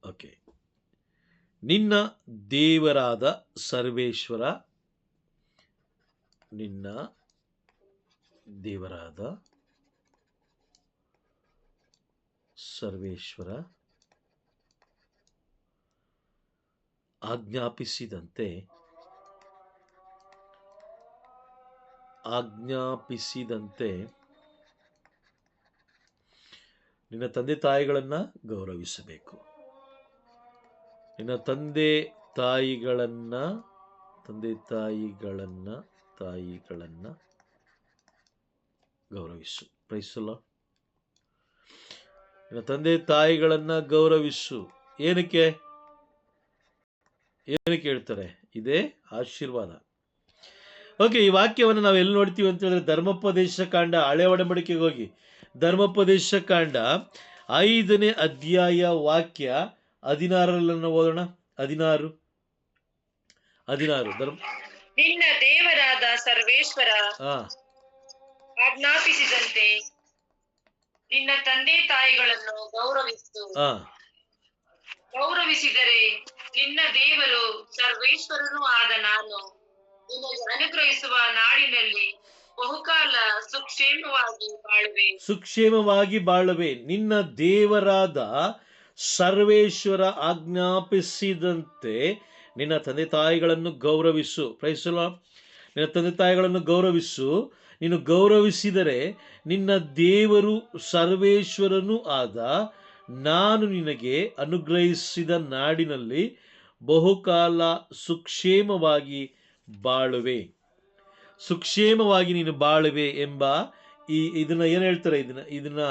ಓಕೆ, ನಿನ್ನ ದೇವರಾದ ಸರ್ವೇಶ್ವರ, ನಿನ್ನ ದೇವರಾದ ಸರ್ವೇಶ್ವರ ಆಜ್ಞಾಪಿಸಿದಂತೆ ನಿನ್ನ ತಂದೆ ತಾಯಿಗಳನ್ನು ಗೌರವಿಸಬೇಕು. ನಿನ್ನ ತಂದೆ ತಾಯಿಗಳನ್ನು ಗೌರವಿಸು. Praise the lord. ನಿನ್ನ ತಂದೆ ತಾಯಿಗಳನ್ನ ಗೌರವಿಸು. ಏನಕ್ಕೆ ಹೇಳ್ತಾರೆ? ಇದೇ ಆಶೀರ್ವಾದ. ಓಕೆ, ಈ ವಾಕ್ಯವನ್ನು ನಾವು ಎಲ್ಲಿ ನೋಡ್ತೀವಿ ಅಂತ ಹೇಳಿದ್ರೆ ಧರ್ಮೋಪದೇಶ ಕಾಂಡ, ಹಳೆ ಒಡಂಬಡಿಕೆಗೆ ಹೋಗಿ ಧರ್ಮೋಪದೇಶ ಕಾಂಡ 5ನೇ ಅಧ್ಯಾಯ ವಾಕ್ಯ 16 ಓದೋಣ. 16 ನಿನ್ನ ದೇವರಾದ ಸರ್ವೇಶ್ವರ ಆಜ್ಞಾಪಿಸಿದಂತೆ ನಿನ್ನ ತಂದೆ ತಾಯಿಗಳನ್ನು ಗೌರವಿಸು. ಗೌರವಿಸಿದರೆ ನಿನ್ನ ದೇವರು ಸರ್ವೇಶ್ವರನೂ ಆದ ನಾನು ನಿನಗೆ ಅನುಗ್ರಹಿಸುವ ನಾಡಿನಲ್ಲಿ ಬಹುಕಾಲ ಸುಕ್ಷೇಮವಾಗಿ ಬಾಳುವೆ. ನಿನ್ನ ದೇವರಾದ ಸರ್ವೇಶ್ವರ ಆಜ್ಞಾಪಿಸಿದಂತೆ ನಿನ್ನ ತಂದೆ ತಾಯಿಗಳನ್ನು ಗೌರವಿಸು. Praise the lord. ನಿನ್ನ ತಂದೆ ತಾಯಿಗಳನ್ನು ಗೌರವಿಸು. ನೀನು ಗೌರವಿಸಿದರೆ ನಿನ್ನ ದೇವರು ಸರ್ವೇಶ್ವರನೂ ಆದ ನಾನು ನಿನಗೆ ಅನುಗ್ರಹಿಸಿದ ನಾಡಿನಲ್ಲಿ ಬಹುಕಾಲ ಸುಕ್ಷೇಮವಾಗಿ ಬಾಳುವೆ. ಸುಕ್ಷೇಮವಾಗಿ ನೀನು ಬಾಳುವೆ ಎಂಬ ಇದನ್ನ ಏನು ಹೇಳ್ತಾರೆ? ಇದನ್ನ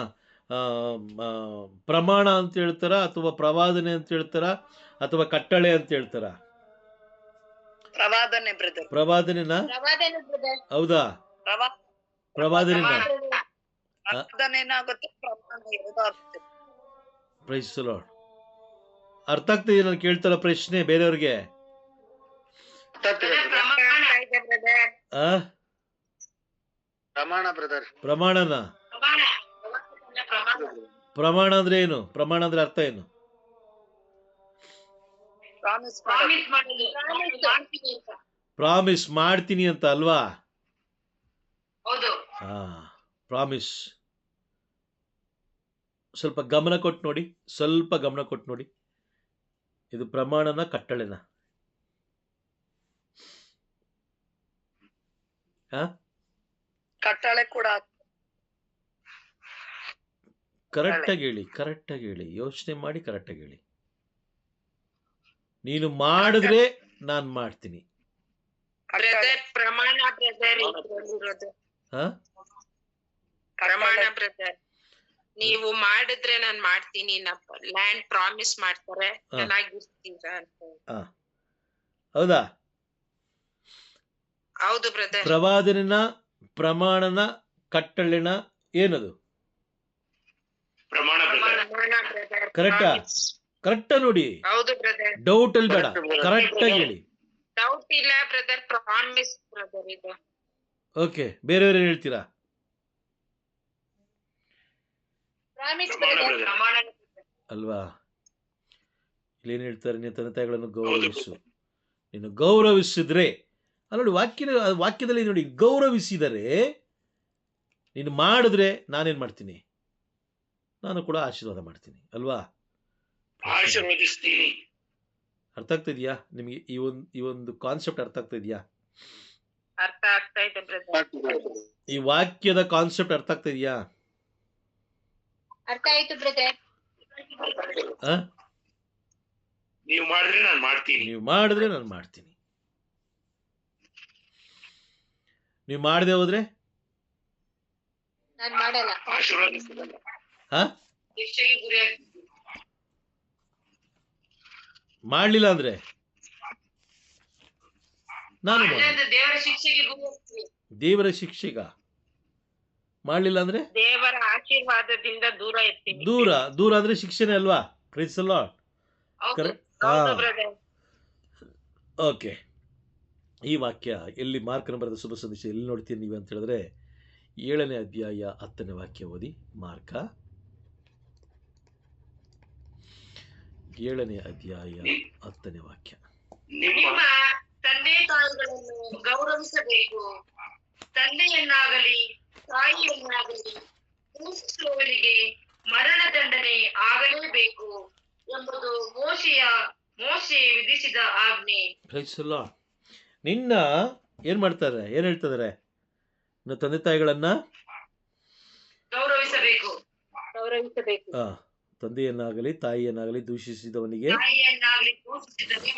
ಪ್ರಮಾಣ ಅಂತ ಹೇಳ್ತಾರ, ಅಥವಾ ಪ್ರವಾದನೆ ಅಂತ ಹೇಳ್ತಾರ, ಅಥವಾ ಕಟ್ಟಳೆ ಅಂತ ಹೇಳ್ತಾರ? ಪ್ರವಾದನೆನಾ? ಹೌದಾ? ಪ್ರವಾದನೆನಾ? Praise the lord. ಅರ್ಥ ಆಗ್ತದೆ? ನಾನು ಕೇಳ್ತಾರ ಪ್ರಶ್ನೆ ಬೇರೆಯವ್ರಿಗೆ. ಪ್ರಮಾಣನ? ಪ್ರಮಾಣ ಅಂದ್ರೆ ಏನು? ಪ್ರಮಾಣ ಅಂದ್ರೆ ಅರ್ಥ ಏನು? ಪ್ರಾಮಿಸ್ ಮಾಡ್ತೀನಿ ಅಂತ ಅಲ್ವಾ? ಪ್ರಾಮಿಸ್. ಸ್ವಲ್ಪ ಗಮನ ಕೊಟ್ಟು ನೋಡಿ. ಇದು ಪ್ರಮಾಣನ ಕಟ್ಟಳೆನ? ಕಟ್ಟಳೆ ಕೂಡ. ಕರೆಕ್ಟಾಗಿ ಹೇಳಿ, ಯೋಚನೆ ಮಾಡಿ ಕರೆಕ್ಟಾಗಿ ಹೇಳಿ. ನೀನು ಮಾಡಿದ್ರೆ ನಾನು ಮಾಡ್ತೀನಿ. ಪ್ರಮಾಣ ಬ್ರದರ್, ನೀವು ಮಾಡಿದ್ರೆ ನಾನು ಮಾಡ್ತೀನಿ. ಲ್ಯಾಂಡ್ ಪ್ರಾಮಿಸ್ ಮಾಡ್ತಾರೆ, ಹೌದಾ? ಹೌದು ಬ್ರದರ್. ಪ್ರವಾದನೆನ, ಪ್ರಮಾಣನ, ಕಟ್ಟಳೆನ ಏನದು? ಕರೆಕ್ಟಾ ನೋಡಿ. ಹೌದು ಬ್ರದರ್. ಡೌಟ್ ಅಲ್ಲಿ ಬೇಡ, ಕರೆಕ್ಟ್ ಆಗಿ ಹೇಳಿ. ಡೌಟ್ ಇಲ್ಲ ಬ್ರದರ್, ಪ್ರಾಮಿಸ್ ಬ್ರದರ್ ಇದು. ಓಕೆ, ಬೇರೆಯವ್ರು ಏನ್ ಹೇಳ್ತೀರಾ? ಅಲ್ವಾ? ಇಲ್ಲೇನ್ ಹೇಳ್ತಾರೆ? ನಿನ್ನ ತಂದೆ ತಾಯಿಗಳನ್ನು ಗೌರವಿಸು. ನೀನು ಗೌರವಿಸಿದ್ರೆ, ನೋಡಿ ವಾಕ್ಯದಲ್ಲಿ ನೋಡಿ, ಗೌರವಿಸಿದರೆ ನೀನು ಮಾಡಿದ್ರೆ ನಾನೇನ್ ಮಾಡ್ತೀನಿ? ನಾನು ಕೂಡ ಆಶೀರ್ವಾದ ಮಾಡ್ತೀನಿ ಅಲ್ವಾ? ಆಶೀರ್ವದಿಸ್ತೀನಿ. ಅರ್ಥ ಆಗ್ತಾ ಇದೆಯಾ ನಿಮಗೆ? ಈ ಒಂದು ಕಾನ್ಸೆಪ್ಟ್ ಅರ್ಥ ಆಗ್ತಾ ಇದೆಯಾ? ಅರ್ಥ ಆಗ್ತಾ ಇದೆ ಬ್ರದರ್. ಈ ವಾಕ್ಯದ ಕಾನ್ಸೆಪ್ಟ್ ಅರ್ಥ ಆಗ್ತಾ ಇದೆಯಾ? ಅರ್ಥ ಆಯ್ತು ಬ್ರದರ್. ನೀವು ಮಾಡಿದ್ರೆ ನಾನು ಮಾಡ್ತೀನಿ. ನೀವು ಮಾಡಿದ್ರೆ ನಾನು ಮಾಡ್ತೀನಿ. ನೀವು ಮಾಡದೆ ಹೋದ್ರೆ ನಾನು ಮಾಡಲ್ಲ. ಮಾಡ್ಲಿಲ್ಲ ಅಂದ್ರೆ ನಾನು ದೇವರ ಶಿಕ್ಷೆಗ. ಮಾಡ್ಲಿಲ್ಲ ಅಂದ್ರೆ ದೇವರ ಆಶೀರ್ವಾದದಿಂದ ದೂರ ಅಂದ್ರೆ ಶಿಕ್ಷೆನೇ ಅಲ್ವಾ? Praise the lord. ಓಕೆ, ಈ ವಾಕ್ಯ ಎಲ್ಲಿ ಮಾರ್ಕನ ಬರೆದ ಶುಭ ಸಂದೇಶ ಎಲ್ಲಿ ನೋಡ್ತೀರಿ ನೀವು ಅಂತ ಹೇಳಿದ್ರೆ 7ನೇ ಅಧ್ಯಾಯ 10ನೇ ವಾಕ್ಯ ಓದಿ. ಮಾರ್ಕ 7ನೇ ಅಧ್ಯಾಯ 10ನೇ ವಾಕ್ಯ. ನಿಮ್ಮ ತಂದೆ ತಾಯಿಗಳನ್ನು ಗೌರವಿಸಬೇಕು. ತಂದೆಯನ್ನಾಗಲಿ ತಾಯಿಯನ್ನಾಗಲಿ ದೂಷಿಸುವವರಿಗೆ ಮರಣದಂಡನೆ ಆಗಲೇಬೇಕು ಎಂಬುದು ಮೋಶೆ ವಿಧಿಸಿದ ಆಜ್ಞೆ. Praise the lord. ನಿನ್ನ ಏನ್ ಮಾಡ್ತಾರೆ? ಏನ್ ಹೇಳ್ತಿದ್ದಾರೆ? ನಿನ್ನ ತಂದೆ ತಾಯಿಗಳನ್ನ ಗೌರವಿಸಬೇಕು. ತಂದೆಯನ್ನಾಗಲಿ ತಾಯಿಯನ್ನಾಗಲಿ ದೂಷಿಸಿದವನಿಗೆ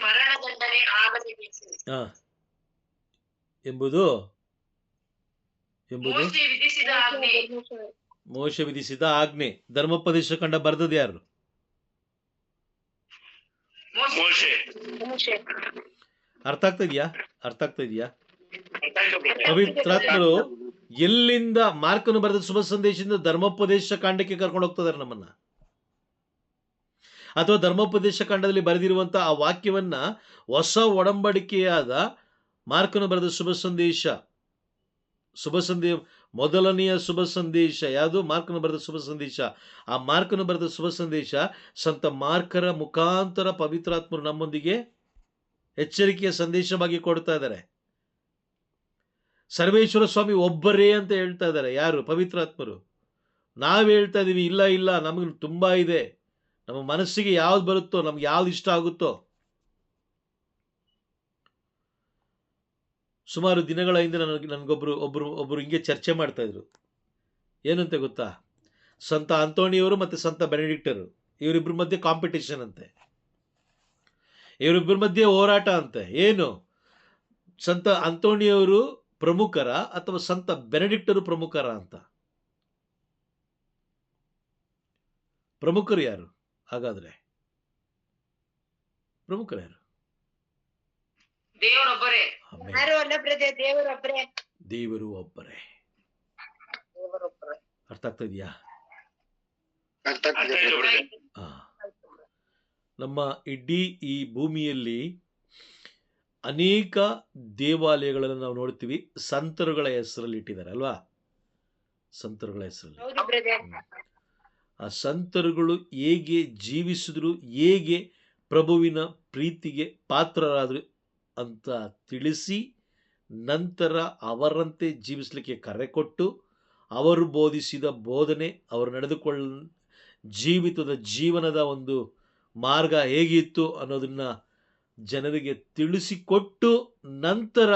ಮರಣದಂಡನೆ ಆಗಲೇಬೇಕು ಎಂಬುದು ಮೋಶೆ ವಿಧಿಸಿದ ಆಜ್ಞೆ. ಧರ್ಮೋಪದೇಶ ಖಂಡ ಬರೆದದ್ದು ಯಾರು? ಮೋಶೆ. ಅರ್ಥ ಆಗ್ತಾ ಇದೆಯಾ? ಪವಿತ್ರಾತ್ಮರು ಎಲ್ಲಿಂದ ಮಾರ್ಕನು ಬರೆದ ಶುಭ ಸಂದೇಶದಿಂದ ಧರ್ಮೋಪದೇಶ ಕಾಂಡಕ್ಕೆ ಕರ್ಕೊಂಡು ಹೋಗ್ತಿದ್ದಾರೆ ನಮ್ಮನ್ನ, ಅಥವಾ ಧರ್ಮೋಪದೇಶ ಕಾಂಡದಲ್ಲಿ ಬರೆದಿರುವಂತ ಆ ವಾಕ್ಯವನ್ನ ಹೊಸ ಒಡಂಬಡಿಕೆಯಾದ ಮಾರ್ಕನು ಬರೆದ ಶುಭ ಸಂದೇಶ ಮೊದಲನೆಯ ಶುಭ ಸಂದೇಶ ಯಾವುದು? ಮಾರ್ಕನು ಬರೆದ ಶುಭ ಸಂದೇಶ. ಆ ಮಾರ್ಕನು ಬರೆದ ಶುಭ ಸಂದೇಶ ಸಂತ ಮಾರ್ಕರ ಮುಖಾಂತರ ಪವಿತ್ರಾತ್ಮರು ನಮ್ಮೊಂದಿಗೆ ಎಚ್ಚರಿಕೆಯ ಸಂದೇಶವಾಗಿ ಕೊಡ್ತಾ ಇದ್ದಾರೆ. ಸರ್ವೇಶ್ವರ ಸ್ವಾಮಿ ಒಬ್ಬರೇ ಅಂತ ಹೇಳ್ತಾ ಇದ್ದಾರೆ. ಯಾರು? ಪವಿತ್ರಾತ್ಮರು. ನಾವು ಹೇಳ್ತಾ ಇದೀವಿ ಇಲ್ಲ, ನಮಗೆ ತುಂಬಾ ಇದೆ, ನಮ್ಮ ಮನಸ್ಸಿಗೆ ಯಾವ್ದು ಬರುತ್ತೋ, ನಮ್ಗೆ ಯಾವ್ದು ಇಷ್ಟ ಆಗುತ್ತೋ. ಸುಮಾರು ದಿನಗಳ ಹಿಂದೆ ನನಗೊಬ್ರು ಹಿಂಗೆ ಚರ್ಚೆ ಮಾಡ್ತಾ ಇದ್ರು. ಏನಂತೆ ಗೊತ್ತಾ? ಸಂತ ಅಂತೋಣಿಯವರು ಮತ್ತೆ ಸಂತ ಬೆನೆಡಿಕ್ಟರು, ಇವರಿಬ್ಬರ ಮಧ್ಯೆ ಕಾಂಪಿಟೇಷನ್ ಅಂತೆ, ಇವರಿಬ್ಬರ ಮಧ್ಯೆ ಹೋರಾಟ ಅಂತೆ. ಏನು? ಸಂತ ಅಂತೋಣಿಯವರು ಪ್ರಮುಖರ ಅಥವಾ ಸಂತ ಬೆನೆಡಿಕ್ಟರು ಪ್ರಮುಖರ ಅಂತ. ಪ್ರಮುಖರು ಯಾರು ಹಾಗಾದ್ರೆ? ಪ್ರಮುಖರು ಯಾರು? ದೇವರೊಬ್ಬರೇ. ದೇವರು ಒಬ್ಬರೇ. ಅರ್ಥ ಆಗ್ತಾ ಇದೆಯಾ? ನಮ್ಮ ಇಡೀ ಈ ಭೂಮಿಯಲ್ಲಿ ಅನೇಕ ದೇವಾಲಯಗಳನ್ನು ನಾವು ನೋಡ್ತೀವಿ, ಸಂತರುಗಳ ಹೆಸರಲ್ಲಿ ಇಟ್ಟಿದ್ದಾರೆ ಅಲ್ವಾ? ಸಂತರುಗಳ ಹೆಸರಲ್ಲಿ. ಆ ಸಂತರುಗಳು ಹೇಗೆ ಜೀವಿಸಿದ್ರು, ಹೇಗೆ ಪ್ರಭುವಿನ ಪ್ರೀತಿಗೆ ಪಾತ್ರರಾದ್ರು ಅಂತ ತಿಳಿಸಿ, ನಂತರ ಅವರಂತೆ ಜೀವಿಸಲಿಕ್ಕೆ ಕರೆ ಕೊಟ್ಟು, ಅವರು ಬೋಧಿಸಿದ ಬೋಧನೆ, ಅವರು ಜೀವನದ ಒಂದು ಮಾರ್ಗ ಹೇಗಿತ್ತು ಅನ್ನೋದನ್ನ ಜನರಿಗೆ ತಿಳಿಸಿಕೊಟ್ಟು ನಂತರ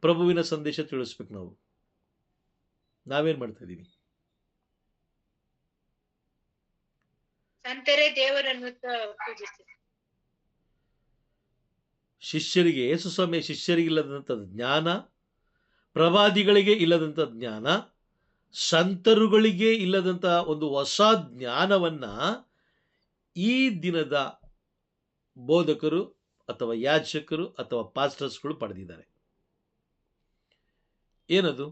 ಪ್ರಭುವಿನ ಸಂದೇಶ ತಿಳಿಸ್ಬೇಕು. ನಾವೇನ್ ಮಾಡ್ತಾ ಇದ್ದೀವಿ? ಶಿಷ್ಯರಿಗೆ, ಯೇಸು ಸ್ವಾಮಿ ಶಿಷ್ಯರಿಗೆ ಇಲ್ಲದಂಥ ಜ್ಞಾನ, ಪ್ರವಾದಿಗಳಿಗೆ ಇಲ್ಲದಂಥ ಜ್ಞಾನ, ಸಂತರುಗಳಿಗೆ ಇಲ್ಲದಂಥ ಒಂದು ಹೊಸ ಜ್ಞಾನವನ್ನ ಈ ದಿನದ ಬೋಧಕರು ಅಥವಾ ಯಾಜಕರು ಅಥವಾ ಪಾಸ್ಟರ್ಸ್ಗಳು ಪಡೆದಿದ್ದಾರೆ. ಏನದು?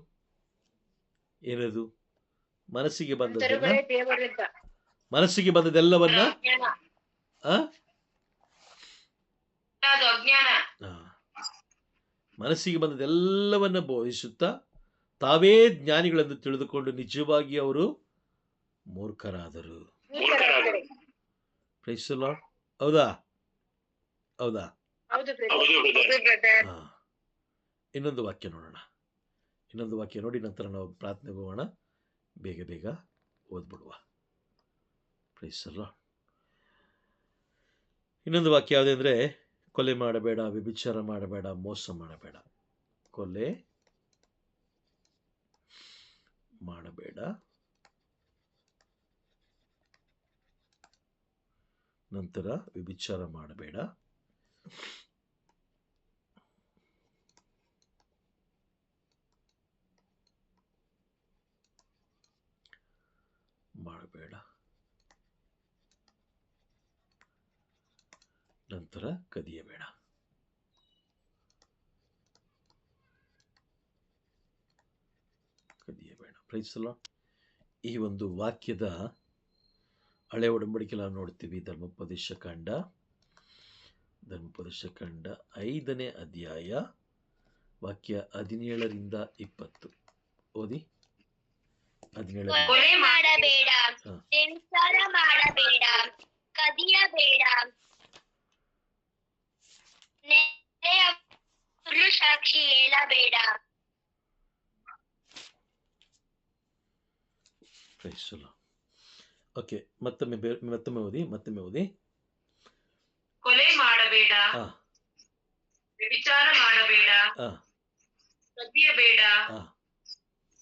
ಮನಸ್ಸಿಗೆ ಬಂದದೆಲ್ಲವನ್ನ ಮನಸ್ಸಿಗೆ ಬಂದದೆಲ್ಲವನ್ನ ಬೋಧಿಸುತ್ತಾ ತಾವೇ ಜ್ಞಾನಿಗಳೆಂದು ತಿಳಿದುಕೊಂಡು ನಿಜವಾಗಿ ಅವರು ಮೂರ್ಖರಾದರು. Price the Lord. ಹೌದಾ? ಇನ್ನೊಂದು ವಾಕ್ಯ ನೋಡೋಣ. ಇನ್ನೊಂದು ವಾಕ್ಯ ನೋಡಿ ನಂತರ ನಾವು ಪ್ರಾರ್ಥನೆಗೆ ಹೋಗೋಣ. ಬೇಗ ಓದ್ಬಿಡುವ. Price the lord. ಇನ್ನೊಂದು ವಾಕ್ಯ ಯಾವುದೇ ಅಂದರೆ, ಕೊಲೆ ಮಾಡಬೇಡ, ವ್ಯಭಿಚಾರ ಮಾಡಬೇಡ, ಮೋಸ ಮಾಡಬೇಡ. ಕೊಲೆ ಮಾಡಬೇಡ, ನಂತರ ವ್ಯಭಿಚಾರ ಮಾಡಬೇಡ, ನಂತರ ಕದಿಯಬೇಡ. Price the lord. ಈ ಒಂದು ವಾಕ್ಯದ ಹಳೆ ಒಡಂಬಡಿಕೆ ನಾವು ನೋಡ್ತೀವಿ. ಧರ್ಮೋಪದೇಶ ಕಾಂಡ 5ನೇ ಅಧ್ಯಾಯ ವಾಕ್ಯ 17ರಿಂದ 20 ಓದಿ. 17. ಕೊಲೆ ಮಾಡಬೇಡ, ವ್ಯಭಿಚಾರ ಮಾಡಬೇಡ, ಕದಿಯಬೇಡ, ನೆರೆಯ ಸುಳ್ಳು ಸಾಕ್ಷಿ ಹೇಳಬೇಡ. ಓಕೆ, ಮತ್ತೊಮ್ಮೆ ಓದಿ. ಕೊಲೆ ಮಾಡಬೇಡ, ವ್ಯಭಿಚಾರ ಮಾಡಬೇಡ, ಕದಿಯಬೇಡ,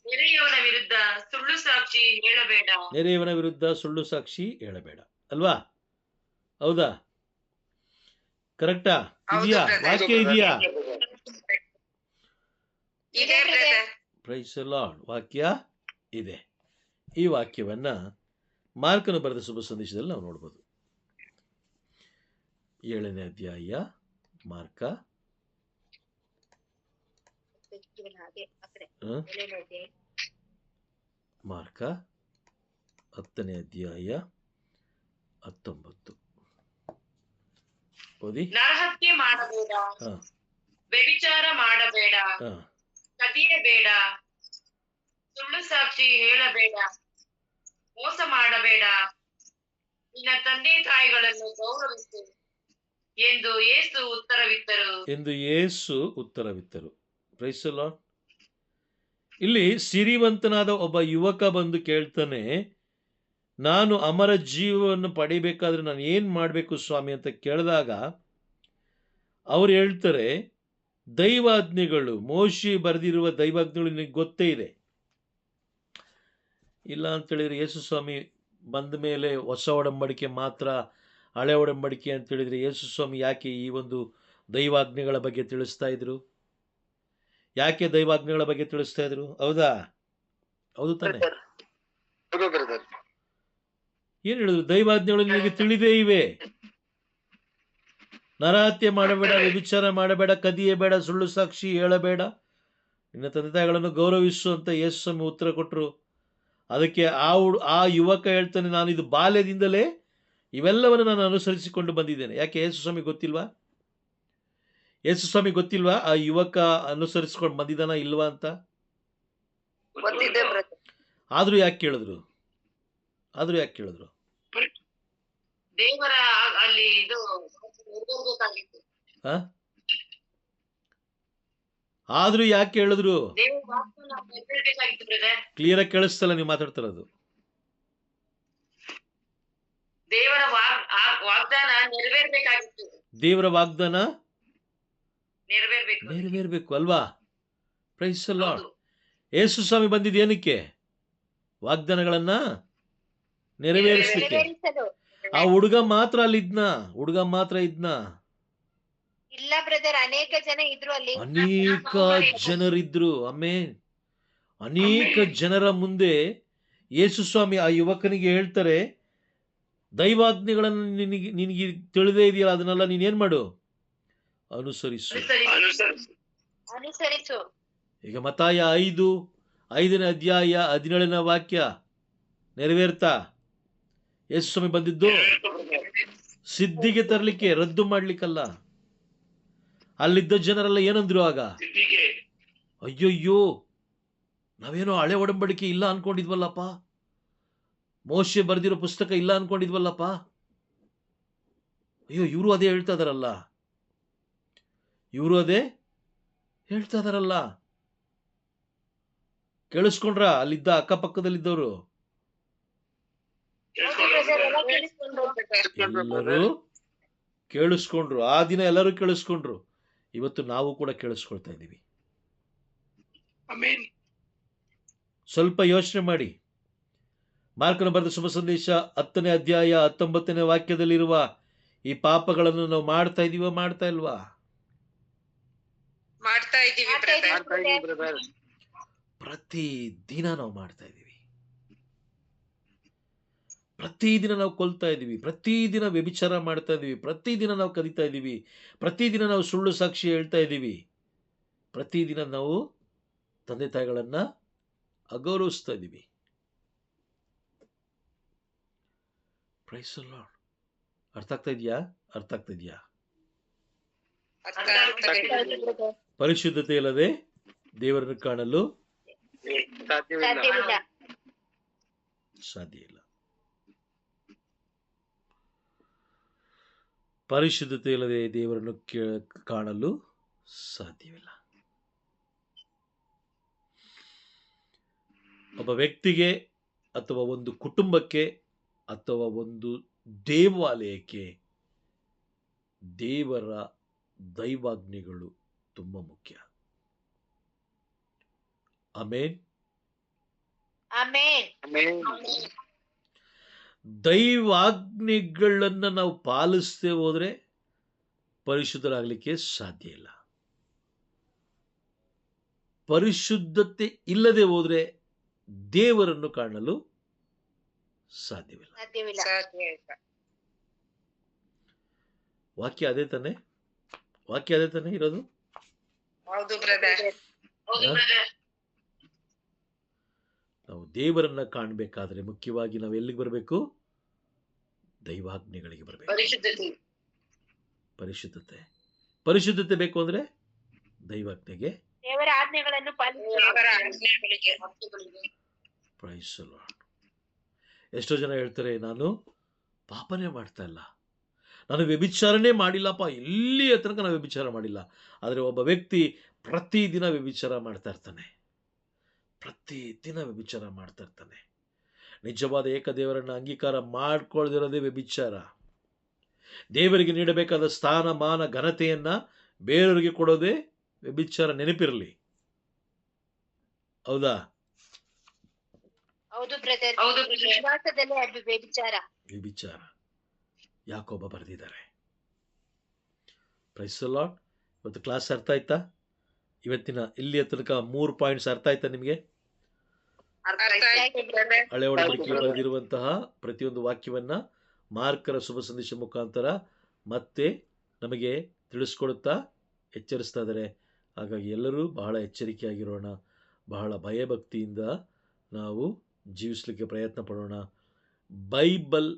ನೆರೆಯವನ ವಿರುದ್ಧ ಸುಳ್ಳು ಸಾಕ್ಷಿ ಹೇಳಬೇಡ. ಅಲ್ವಾ? ಹೌದಾ? ಕರೆಕ್ಟಾ? ಇದೆಯಾ? ವಾಕ್ಯ ಇದೆಯಾ? Praise the lord. ವಾಕ್ಯ ಇದೆ. ಈ ವಾಕ್ಯವನ್ನ ಮಾರ್ಕನು ಬರೆದ ಶುಭ ಸಂದೇಶದಲ್ಲಿ ನಾವು ನೋಡ್ಬೋದು. 7ನೇ ಅಧ್ಯಾಯ ಮಾರ್ಕ, ಮಾರ್ಕ 10ನೇ ಅಧ್ಯಾಯ 19 ಓದಿ. ನರಹತ್ಯೆ ಮಾಡಬೇಡ, ಹಾ ವ್ಯಭಿಚಾರ ಮಾಡಬೇಡ, ಹಾ ಕದಿಯಬೇಡ, ಸುಳ್ಳು ಸಾಕ್ಷಿ ಹೇಳಬೇಡ, ಮೋಸ ಮಾಡಬೇಡ, ನಿನ್ನ ತಂದೆ ತಾಯಿಗಳನ್ನು ಗೌರವಿಸು ಎಂದು ಯೇಸು ಉತ್ತರವಿತ್ತರು. Praise the Lord. ಇಲ್ಲಿ ಸಿರಿವಂತನಾದ ಒಬ್ಬ ಯುವಕ ಬಂದು ಕೇಳ್ತಾನೆ, ನಾನು ಅಮರ ಜೀವವನ್ನು ಪಡಿಬೇಕಾದ್ರೆ ನಾನು ಏನು ಮಾಡಬೇಕು ಸ್ವಾಮಿ ಅಂತ ಕೇಳಿದಾಗ ಅವ್ರು ಹೇಳ್ತಾರೆ, ದೈವಾಜ್ಞೆಗಳು, ಮೋಶೆ ಬರೆದಿರುವ ದೈವಾಜ್ಞೆಗಳು ನಿನಗೆ ಗೊತ್ತೇ ಇದೆ. ಇಲ್ಲ ಅಂತೇಳಿದ್ರೆ ಯೇಸು ಸ್ವಾಮಿ ಬಂದ ಮೇಲೆ ಹೊಸ ಒಡಂಬಡಿಕೆ ಮಾತ್ರ, ಹಳೆ ಒಡಂಬಡಿಕೆ ಅಂತೇಳಿದರೆ ಯೇಸು ಸ್ವಾಮಿ ಯಾಕೆ ಈ ಒಂದು ದೈವಾಜ್ಞೆಗಳ ಬಗ್ಗೆ ತಿಳಿಸ್ತಾ ಇದ್ರು? ಯಾಕೆ ದೈವಾಜ್ಞೆಗಳ ಬಗ್ಗೆ ತಿಳಿಸ್ತಾ ಇದ್ರು? ಹೌದಾ? ಹೌದು ತಾನೆ? ಏನ್ ಹೇಳಿದ್ರು? ದೈವಾಜ್ಞೆಗಳು ನಿನಗೆ ತಿಳಿದೇ ಇವೆ. ನರಹತ್ಯೆ ಮಾಡಬೇಡ, ವ್ಯಭಿಚಾರ ಮಾಡಬೇಡ, ಕದಿಯಬೇಡ, ಸುಳ್ಳು ಸಾಕ್ಷಿ ಹೇಳಬೇಡ, ನಿನ್ನ ತಂದೆ ತಾಯಿಗಳನ್ನು ಗೌರವಿಸು ಅಂತ ಯೇಸು ಸ್ವಾಮಿ ಉತ್ತರ ಕೊಟ್ಟರು. ಅದಕ್ಕೆ ಆ ಯುವಕ ಹೇಳ್ತಾನೆ, ನಾನು ಇದು ಬಾಲ್ಯದಿಂದಲೇ ಇವೆಲ್ಲವನ್ನು ನಾನು ಅನುಸರಿಸಿಕೊಂಡು ಬಂದಿದ್ದೇನೆ. ಯಾಕೆ ಯೇಸು ಸ್ವಾಮಿ ಗೊತ್ತಿಲ್ವಾ? ಯೇಸು ಸ್ವಾಮಿ ಗೊತ್ತಿಲ್ವಾ ಆ ಯುವಕ ಅನುಸರಿಸ್ಕೊಂಡು ಬಂದಿದ್ದಾನ ಇಲ್ವಾ ಅಂತ? ಆದ್ರೂ ಯಾಕೆ ಕೇಳಿದ್ರು? ದೇವರ ಅಲ್ಲಿ ಇದು ನೆರವೇರ್ಬೇಕಾಗಿತ್ತು. ಆದ್ರೂ ಯಾಕೆ ಹೇಳಿದ್ರು? ದೇವರ ವಾಕ್ಯ ನೆರವೇರ್ಬೇಕಾಗಿತ್ತು ಬ್ರದರ್. ಕ್ಲಿಯರ್ ಆಗಿ ಕೇಳಿಸ್ತಲ್ಲ ನೀವು ಮಾತಾಡ್ತಿರೋದು. ದೇವರ ವಾಗ್ದಾನ ನೆರವೇರ್ಬೇಕಾಗಿತ್ತು. ದೇವರ ವಾಗ್ದಾನ ನೆರವೇರ್ಬೇಕು. ನೆರವೇರ್ಬೇಕು ಅಲ್ವಾ? Praise the Lord. ಯೇಸು ಸ್ವಾಮಿ ಬಂದಿದ್ದು ಏನಕ್ಕೆ? ವಾಗ್ದಾನಗಳನ್ನ ನೆರವೇರಿಸಲಿಕ್ಕೆ. ಆ ಹುಡುಗ ಮಾತ್ರ ಇದ್ನ? ಇಲ್ಲ ಬ್ರದರ್, ಅನೇಕ ಜನ ಇದ್ರು ಅಲ್ಲಿ. ಅನೇಕ ಜನರಿದ್ರು. ಆಮೇನ್. ಅನೇಕ ಜನರ ಮುಂದೆ ಯೇಸು ಸ್ವಾಮಿ ಆ ಯುವಕನಿಗೆ ಹೇಳ್ತಾರೆ, ದೈವಾಜ್ಞೆಗಳನ್ನು ನಿನಗೆ ತಿಳಿದೇ ಇದೆಯಲ್ಲ, ಅದನ್ನೆಲ್ಲ ನೀನೇನ್ ಮಾಡು? ಅನುಸರಿಸು. ಈಗ ಮತ್ತಾಯ 5ನೇ ಅಧ್ಯಾಯ 17ನೇ ವಾಕ್ಯ ನೆರವೇರ್ತಾ? ಯೇಸು ಸ್ವಾಮಿ ಬಂದಿದ್ದು ಸಿದ್ಧಿಗೆ ತರಲಿಕ್ಕೆ, ರದ್ದು ಮಾಡ್ಲಿಕ್ಕಲ್ಲ. ಅಲ್ಲಿದ್ದ ಜನರೆಲ್ಲ ಏನಂದ್ರು ಆಗ? ಅಯ್ಯಯ್ಯೋ, ನಾವೇನೋ ಹಳೆ ಒಡಂಬಡಿಕೆ ಇಲ್ಲ ಅನ್ಕೊಂಡಿದ್ವಲ್ಲಪ್ಪ, ಮೋಶೆ ಬರೆದಿರೋ ಪುಸ್ತಕ ಇಲ್ಲ ಅನ್ಕೊಂಡಿದ್ವಲ್ಲಪ್ಪ. ಅಯ್ಯೋ, ಇವರು ಅದೇ ಹೇಳ್ತಾ ಇದಾರಲ್ಲ. ಕೇಳಿಸ್ಕೊಂಡ್ರ ಅಲ್ಲಿದ್ದ ಅಕ್ಕಪಕ್ಕದಲ್ಲಿದ್ದವರು? ಎಲ್ಲರೂ ಕೇಳಿಸ್ಕೊಂಡ್ರು. ಆ ದಿನ ಎಲ್ಲರೂ ಕೇಳಿಸ್ಕೊಂಡ್ರು. ಇವತ್ತು ನಾವು ಕೂಡ ಕೇಳಿಸ್ಕೊಳ್ತಾ ಇದ್ದೀವಿ. ಸ್ವಲ್ಪ ಯೋಚನೆ ಮಾಡಿ. ಮಾರ್ಕನ ಬರೆದ ಶುಭ ಸಂದೇಶ 10ನೇ ಅಧ್ಯಾಯ 19ನೇ ವಾಕ್ಯದಲ್ಲಿರುವ ಈ ಪಾಪಗಳನ್ನು ನಾವು ಮಾಡ್ತಾ ಇದೀವ, ಮಾಡ್ತಾ ಇಲ್ವಾ? ಮಾಡ್ತಾ ಇದೀವಿ ಬ್ರದರ್. ಪ್ರತಿ ದಿನ ನಾವು ಮಾಡ್ತಾ ಇದೀವಿ. ಪ್ರತಿದಿನ ನಾವು ಕೊಲ್ತಾ ಇದ್ದೀವಿ, ಪ್ರತಿದಿನ ವ್ಯಭಿಚಾರ ಮಾಡ್ತಾ ಇದ್ದೀವಿ, ಪ್ರತಿದಿನ ನಾವು ಕದಿತಾ ಇದ್ದೀವಿ, ಪ್ರತಿದಿನ ನಾವು ಸುಳ್ಳು ಸಾಕ್ಷಿ ಹೇಳ್ತಾ ಇದ್ದೀವಿ, ಪ್ರತಿದಿನ ನಾವು ತಂದೆ ತಾಯಿಗಳನ್ನ ಅಗೌರವಿಸ್ತಾ ಇದ್ದೀವಿ. Praise the lord. ಅರ್ಥ ಆಗ್ತಾ ಇದೆಯಾ? ಪರಿಶುದ್ಧತೆ ಇಲ್ಲದೆ ದೇವರನ್ನು ಕಾಣಲು ಸಾಧ್ಯ ಇಲ್ಲ. ಪರಿಶುದ್ಧತೆ ಇಲ್ಲದೆ ದೇವರನ್ನು ಕಾಣಲು ಸಾಧ್ಯವಿಲ್ಲ. ಒಬ್ಬ ವ್ಯಕ್ತಿಗೆ ಅಥವಾ ಒಂದು ಕುಟುಂಬಕ್ಕೆ ಅಥವಾ ಒಂದು ದೇವಾಲಯಕ್ಕೆ ದೇವರ ದೈವಾಜ್ಞೆಗಳು ತುಂಬಾ ಮುಖ್ಯ. ಆಮೆನ್. ದೈವಾಜ್ಞೆಗಳನ್ನ ನಾವು ಪಾಲಿಸದೆ ಹೋದ್ರೆ ಪರಿಶುದ್ಧರಾಗಲಿಕ್ಕೆ ಸಾಧ್ಯ ಇಲ್ಲ. ಪರಿಶುದ್ಧತೆ ಇಲ್ಲದೆ ಹೋದ್ರೆ ದೇವರನ್ನು ಕಾಣಲು ಸಾಧ್ಯವಿಲ್ಲ. ಸಾಧ್ಯವಿಲ್ಲ. ವಾಕ್ಯ ಅದೇ ತಾನೆ, ವಾಕ್ಯ ಅದೇ ತಾನೆ ಇರೋದು. ಹೌದು ಬ್ರದರ್. ನಾವು ದೇವರನ್ನ ಕಾಣಬೇಕಾದ್ರೆ ಮುಖ್ಯವಾಗಿ ನಾವು ಎಲ್ಲಿಗೆ ಬರಬೇಕು? ದೈವಾಜ್ಞೆಗಳಿಗೆ ಬರಬೇಕು. ಪರಿಶುದ್ಧತೆ, ಪರಿಶುದ್ಧತೆ ಬೇಕು ಅಂದ್ರೆ ದೈವಾಜ್ಞೆಗೆ. ದೇವರ ಆಜ್ಞೆಗಳನ್ನು ಪ್ರೈಸ್ ದಿ ಲಾರ್ಡ್. ಎಷ್ಟೋ ಜನ ಹೇಳ್ತಾರೆ, ನಾನು ಪಾಪನೇ ಮಾಡ್ತಾ ಇಲ್ಲ, ನಾನು ವ್ಯಭಿಚಾರನೇ ಮಾಡಿಲ್ಲಪ್ಪ, ಇಲ್ಲಿಯ ತನಕ ನಾನು ವ್ಯಭಿಚಾರ ಮಾಡಿಲ್ಲ. ಆದರೆ ಒಬ್ಬ ವ್ಯಕ್ತಿ ಪ್ರತಿದಿನ ವ್ಯಭಿಚಾರ ಮಾಡ್ತಾ ಇರ್ತಾನೆ, ಪ್ರತಿದಿನ ವ್ಯಭಿಚಾರ ಮಾಡ್ತಾ ಇರ್ತಾನೆ. ನಿಜವಾದ ಏಕದೇವರನ್ನ ಅಂಗೀಕಾರ ಮಾಡ್ಕೊಳ್ದಿರೋದೇ ವ್ಯಭಿಚಾರ. ದೇವರಿಗೆ ನೀಡಬೇಕಾದ ಸ್ಥಾನ ಮಾನ ಘನತೆಯನ್ನ ಬೇರೆಯವರಿಗೆ ಕೊಡೋದೇ ವ್ಯಭಿಚಾರ. ನೆನಪಿರಲಿ, ಹೌದಾ? ಹೌದು ಬ್ರದರ್. ವಿಶ್ವಾಸದಲ್ಲೇ ಅದು ವ್ಯಭಿಚಾರ. ವ್ಯಭಿಚಾರ ಯಾಕೋಬ ಬರೆದಿದ್ದಾರೆ. Praise the lord. ಇವತ್ತು ಕ್ಲಾಸ್ ಅರ್ಥ ಆಯ್ತಾ? ಇವತ್ತಿನ ಇಲ್ಲಿಯ ತನಕ 3 ಪಾಯಿಂಟ್ಸ್ ಅರ್ಥ ಆಯ್ತಾ ನಿಮಗೆ? ಹಳೆ ಒಡಂಬಡಿಕೆಯಲ್ಲಿ ಬರೆದಿರುವಂತಹ ಪ್ರತಿಯೊಂದು ವಾಕ್ಯವನ್ನ ಮಾರ್ಕರ ಶುಭ ಸಂದೇಶ ಮುಖಾಂತರ ಮತ್ತೆ ನಮಗೆ ತಿಳಿಸ್ಕೊಡುತ್ತಾ ಎಚ್ಚರಿಸ್ತಾ ಇದ್ದಾರೆ. ಹಾಗಾಗಿ ಎಲ್ಲರೂ ಬಹಳ ಎಚ್ಚರಿಕೆಯಾಗಿರೋಣ, ಬಹಳ ಭಯಭಕ್ತಿಯಿಂದ ನಾವು ಜೀವಿಸಲಿಕ್ಕೆ ಪ್ರಯತ್ನ ಪಡೋಣ. ಬೈಬಲ್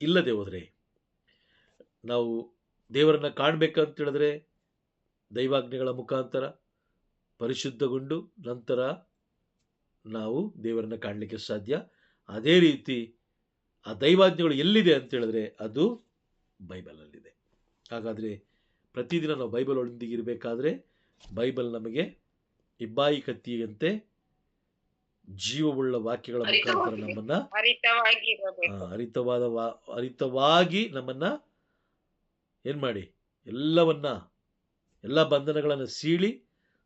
ಇಲ್ಲದೆ ಹೋದರೆ, ನಾವು ದೇವರನ್ನು ಕಾಣಬೇಕಂತ ಹೇಳಿದ್ರೆ ದೈವಾಜ್ಞೆಗಳ ಮುಖಾಂತರ ಪರಿಶುದ್ಧಗೊಂಡು ನಂತರ ನಾವು ದೇವರನ್ನು ಕಾಣಲಿಕ್ಕೆ ಸಾಧ್ಯ. ಅದೇ ರೀತಿ ಆ ದೈವಾಜ್ಞೆಗಳು ಎಲ್ಲಿದೆ ಅಂತ ಹೇಳಿದ್ರೆ ಅದು ಬೈಬಲಲ್ಲಿದೆ. ಹಾಗಾದರೆ ಪ್ರತಿದಿನ ನಾವು ಬೈಬಲ್ ಒಳಗಿರಬೇಕಾದ್ರೆ ಬೈಬಲ್ ನಮಗೆ ಇಬ್ಬಾಯಿ ಕತ್ತಿಯಂತೆ ಜೀವವುಳ್ಳ ವಾಕ್ಯಗಳ ಮುಖಾಂತರ ನಮ್ಮನ್ನ ಹರಿತವಾಗಿ ನಮ್ಮನ್ನ ಏನ್ ಮಾಡಿ, ಎಲ್ಲ ಬಂಧನಗಳನ್ನು ಸೀಳಿ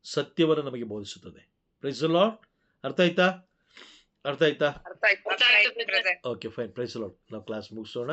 ಸತ್ಯವನ್ನು ನಮಗೆ ಬೋಧಿಸುತ್ತದೆ. Price the lord. ಅರ್ಥ ಆಯ್ತಾ? Okay, fine. Praise the lord. ನಾವು ಕ್ಲಾಸ್ ಮುಗಿಸೋಣ.